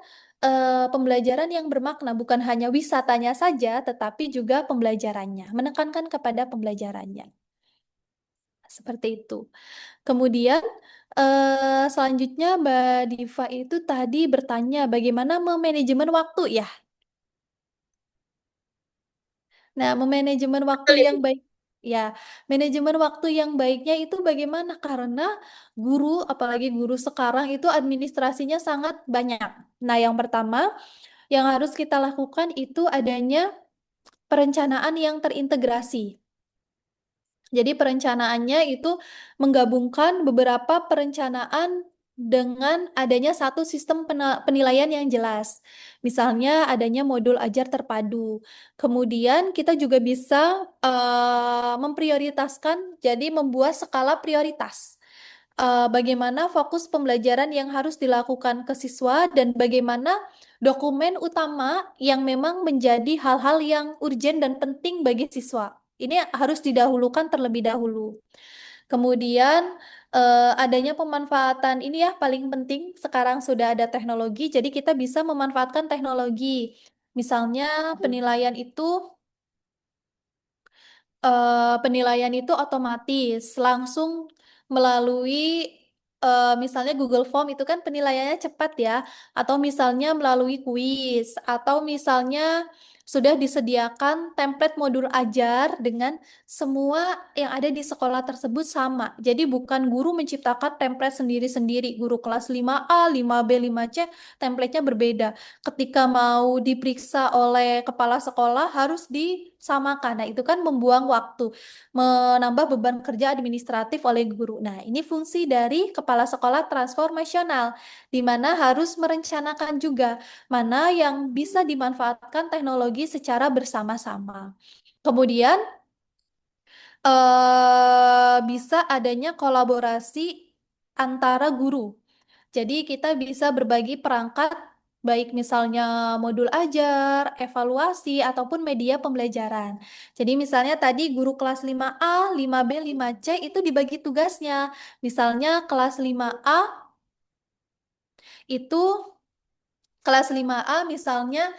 Speaker 7: pembelajaran yang bermakna, bukan hanya wisatanya saja, tetapi juga pembelajarannya, menekankan kepada pembelajarannya. Seperti itu. Kemudian selanjutnya Mbak Diva itu tadi bertanya bagaimana memanajemen waktu ya. Nah, memanajemen waktu yang baik ya, manajemen waktu yang baiknya itu bagaimana? Karena guru, apalagi guru sekarang itu administrasinya sangat banyak. Nah, yang pertama yang harus kita lakukan itu adanya perencanaan yang terintegrasi. Jadi perencanaannya itu menggabungkan beberapa perencanaan dengan adanya satu sistem penilaian yang jelas. Misalnya adanya modul ajar terpadu. Kemudian kita juga bisa memprioritaskan, jadi membuat skala prioritas. Bagaimana fokus pembelajaran yang harus dilakukan ke siswa dan bagaimana dokumen utama yang memang menjadi hal-hal yang urgent dan penting bagi siswa. Ini harus didahulukan terlebih dahulu. Kemudian adanya pemanfaatan ini ya paling penting, sekarang sudah ada teknologi, jadi kita bisa memanfaatkan teknologi. Misalnya penilaian itu otomatis langsung melalui misalnya Google Form itu kan penilaiannya cepat ya, atau misalnya melalui kuis, atau misalnya sudah disediakan template modul ajar dengan semua yang ada di sekolah tersebut sama. Jadi bukan guru menciptakan template sendiri-sendiri, guru kelas 5A, 5B, 5C, template-nya berbeda. Ketika mau diperiksa oleh kepala sekolah harus disamakan. Nah, itu kan membuang waktu, menambah beban kerja administratif oleh guru. Nah, ini fungsi dari kepala sekolah transformasional, di mana harus merencanakan juga mana yang bisa dimanfaatkan teknologi secara bersama-sama. Kemudian bisa adanya kolaborasi antara guru. Jadi kita bisa berbagi perangkat, baik misalnya modul ajar, evaluasi, ataupun media pembelajaran. Jadi misalnya tadi guru kelas 5A, 5B, 5C itu dibagi tugasnya. Misalnya kelas 5A itu kelas 5A misalnya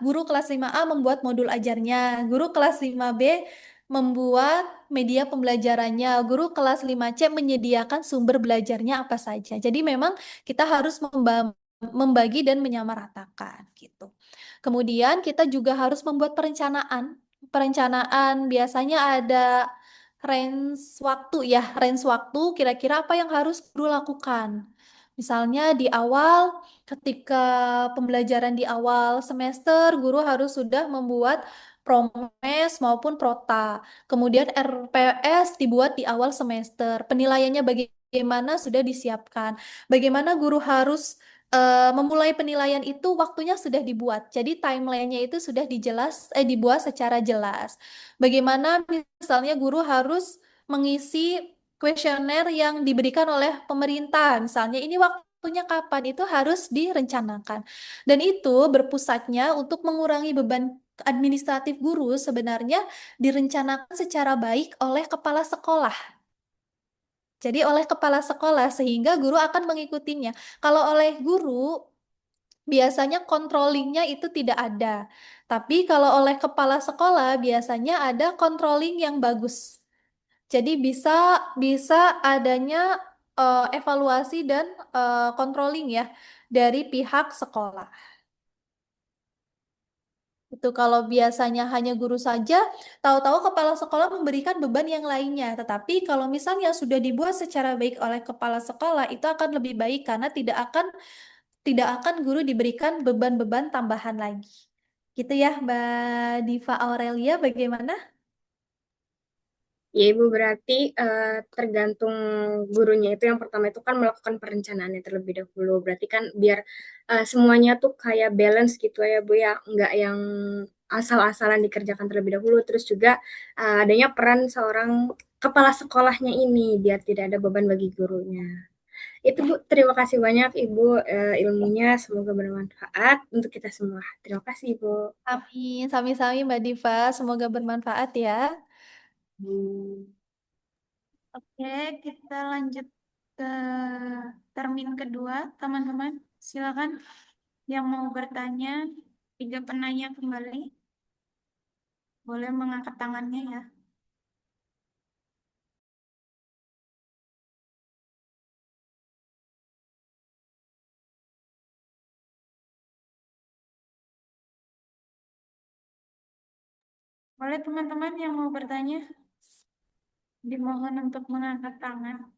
Speaker 7: guru kelas 5A membuat modul ajarnya, guru kelas 5B membuat media pembelajarannya, guru kelas 5C menyediakan sumber belajarnya apa saja. Jadi memang kita harus membagi dan menyamaratakan gitu. Kemudian kita juga harus membuat perencanaan. Perencanaan biasanya ada range waktu ya, range waktu kira-kira apa yang harus guru lakukan. Misalnya di awal, ketika pembelajaran di awal semester, guru harus sudah membuat promes maupun prota. Kemudian RPS dibuat di awal semester. Penilaiannya bagaimana sudah disiapkan. Bagaimana guru harus memulai penilaian itu waktunya sudah dibuat. Jadi timelinenya itu sudah dibuat secara jelas. Bagaimana misalnya guru harus mengisi kuesioner yang diberikan oleh pemerintah. Misalnya ini waktunya kapan itu harus direncanakan. Dan itu berpusatnya untuk mengurangi beban administratif guru sebenarnya direncanakan secara baik oleh kepala sekolah. Jadi oleh kepala sekolah sehingga guru akan mengikutinya. Kalau oleh guru biasanya controllingnya itu tidak ada. Tapi kalau oleh kepala sekolah biasanya ada controlling yang bagus. Jadi bisa bisa adanya evaluasi dan controlling ya dari pihak sekolah. Itu kalau biasanya hanya guru saja, tahu-tahu kepala sekolah memberikan beban yang lainnya. Tetapi kalau misalnya sudah dibuat secara baik oleh kepala sekolah, itu akan lebih baik karena tidak akan guru diberikan beban-beban tambahan lagi. Gitu ya, Mbak Diva Aurelia, bagaimana?
Speaker 1: Ya, Ibu, berarti tergantung gurunya itu yang pertama itu kan melakukan perencanaannya terlebih dahulu. Berarti kan biar semuanya tuh kayak balance gitu ya, Bu ya, nggak yang asal-asalan dikerjakan terlebih dahulu. Terus juga adanya peran seorang kepala sekolahnya ini biar tidak ada beban bagi gurunya. Itu, Bu, terima kasih banyak Ibu, ilmunya semoga bermanfaat untuk kita semua. Terima kasih, Ibu.
Speaker 7: Amin, sami-sami Mbak Diva, semoga bermanfaat ya.
Speaker 2: Oke, kita lanjut ke termin kedua, teman-teman. Silakan yang mau bertanya, 3 penanya kembali. Boleh mengangkat tangannya ya. Boleh teman-teman yang mau bertanya, dimohon untuk mengangkat tangan.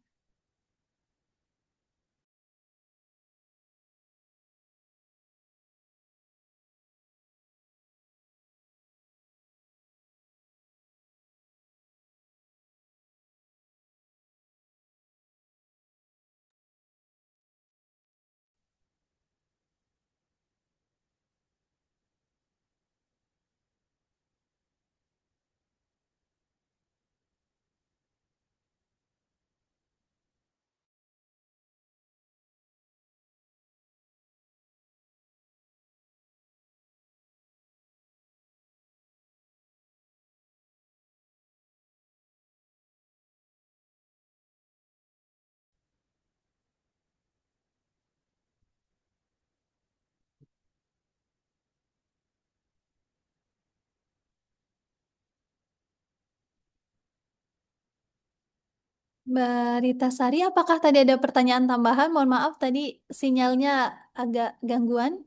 Speaker 7: Mbak Rita Sari, apakah tadi ada pertanyaan tambahan? Mohon maaf, tadi sinyalnya agak gangguan.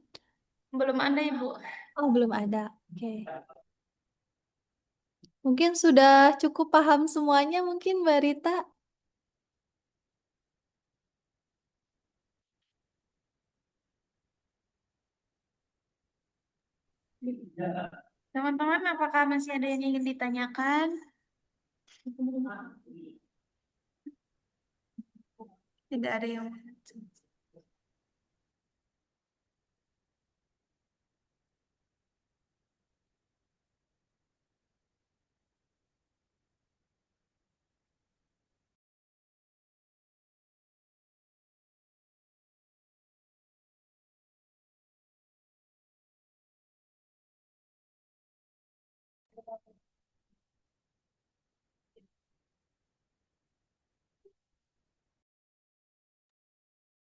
Speaker 2: Belum ada, Ibu.
Speaker 7: Oh, belum ada. Oke. Mungkin sudah cukup paham semuanya, mungkin Mbak Rita.
Speaker 2: Teman-teman, apakah masih ada yang ingin ditanyakan? Tidak ada yang.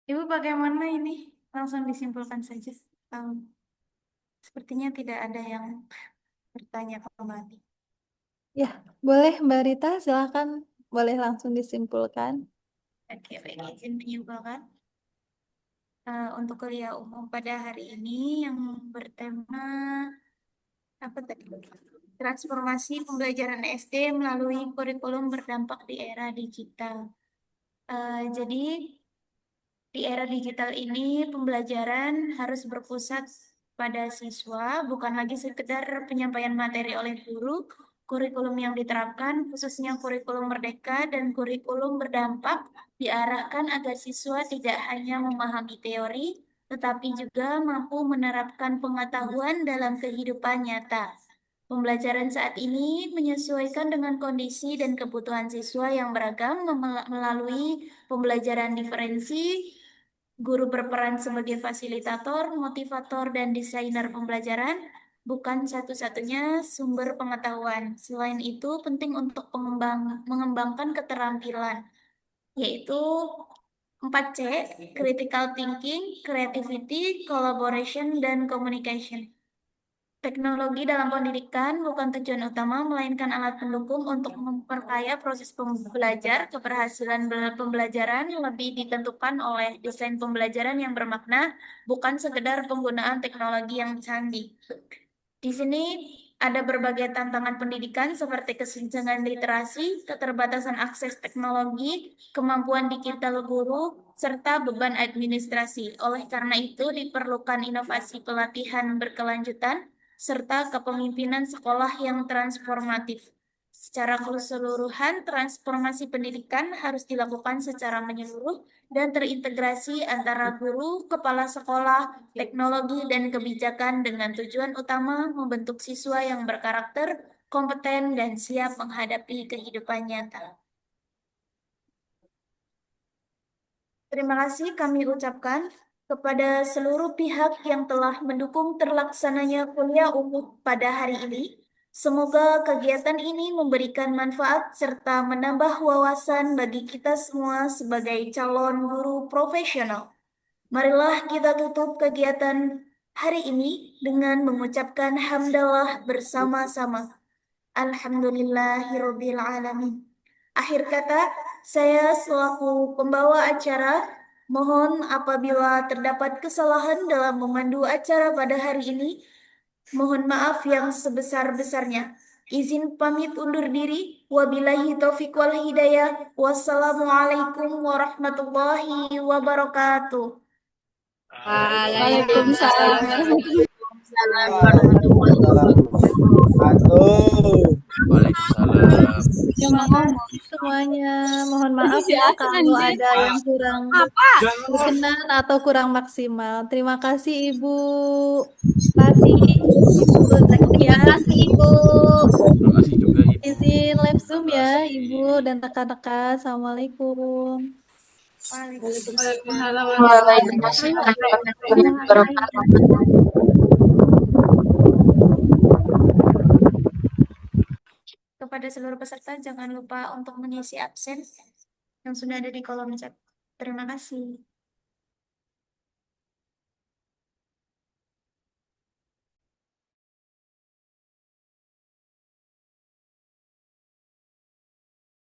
Speaker 2: Ibu bagaimana ini? Langsung disimpulkan saja. Sepertinya tidak ada yang bertanya kembali.
Speaker 7: Ya, boleh Mbak Rita, silakan. Boleh langsung disimpulkan.
Speaker 2: Oke, baik, izin menyimpulkan. Untuk kuliah umum pada hari ini yang bertema apa tadi? Transformasi pembelajaran SD melalui kurikulum berdampak di era digital. Jadi Di era digital ini, pembelajaran harus berpusat pada siswa, bukan lagi sekedar penyampaian materi oleh guru. Kurikulum yang diterapkan, khususnya kurikulum merdeka dan kurikulum berdampak, diarahkan agar siswa tidak hanya memahami teori, tetapi juga mampu menerapkan pengetahuan dalam kehidupan nyata. Pembelajaran saat ini menyesuaikan dengan kondisi dan kebutuhan siswa yang beragam melalui pembelajaran diferensi. Guru berperan sebagai fasilitator, motivator, dan desainer pembelajaran, bukan satu-satunya sumber pengetahuan. Selain itu, penting untuk mengembangkan keterampilan, yaitu 4C, critical thinking, creativity, collaboration, dan communication. Teknologi dalam pendidikan bukan tujuan utama, melainkan alat pendukung untuk memperkaya proses belajar. Keberhasilan pembelajaran lebih ditentukan oleh desain pembelajaran yang bermakna, bukan sekedar penggunaan teknologi yang canggih. Di sini ada berbagai tantangan pendidikan seperti kesenjangan literasi, keterbatasan akses teknologi, kemampuan digital guru, serta beban administrasi. Oleh karena itu, diperlukan inovasi pelatihan berkelanjutan serta kepemimpinan sekolah yang transformatif. Secara keseluruhan, transformasi pendidikan harus dilakukan secara menyeluruh dan terintegrasi antara guru, kepala sekolah, teknologi, dan kebijakan dengan tujuan utama membentuk siswa yang berkarakter, kompeten, dan siap menghadapi kehidupan nyata. Terima kasih kami ucapkan kepada seluruh pihak yang telah mendukung terlaksananya kuliah umum pada hari ini. Semoga kegiatan ini memberikan manfaat serta menambah wawasan bagi kita semua sebagai calon guru profesional. Marilah kita tutup kegiatan hari ini dengan mengucapkan hamdalah bersama-sama. Alhamdulillahirabbil alamin. Akhir kata, saya selaku pembawa acara mohon apabila terdapat kesalahan dalam memandu acara pada hari ini. Mohon maaf yang sebesar-besarnya. Izin pamit undur diri. Wabillahi taufiq wal hidayah. Wassalamualaikum warahmatullahi wabarakatuh.
Speaker 9: Waalaikumsalam.
Speaker 3: Waalaikumsalam.
Speaker 7: Semuanya, mohon maaf ya kalau ada yang kurang berkenan atau kurang maksimal. Terima kasih Ibu Tati, Ibu Zakia. Terima kasih Ibu.
Speaker 3: Terima kasih juga Ibu.
Speaker 7: Izin live Zoom ya Ibu dan rekan-rekan. Assalamualaikum.
Speaker 2: Kepada seluruh peserta, jangan lupa untuk mengisi absen yang sudah ada di kolom chat. Terima kasih.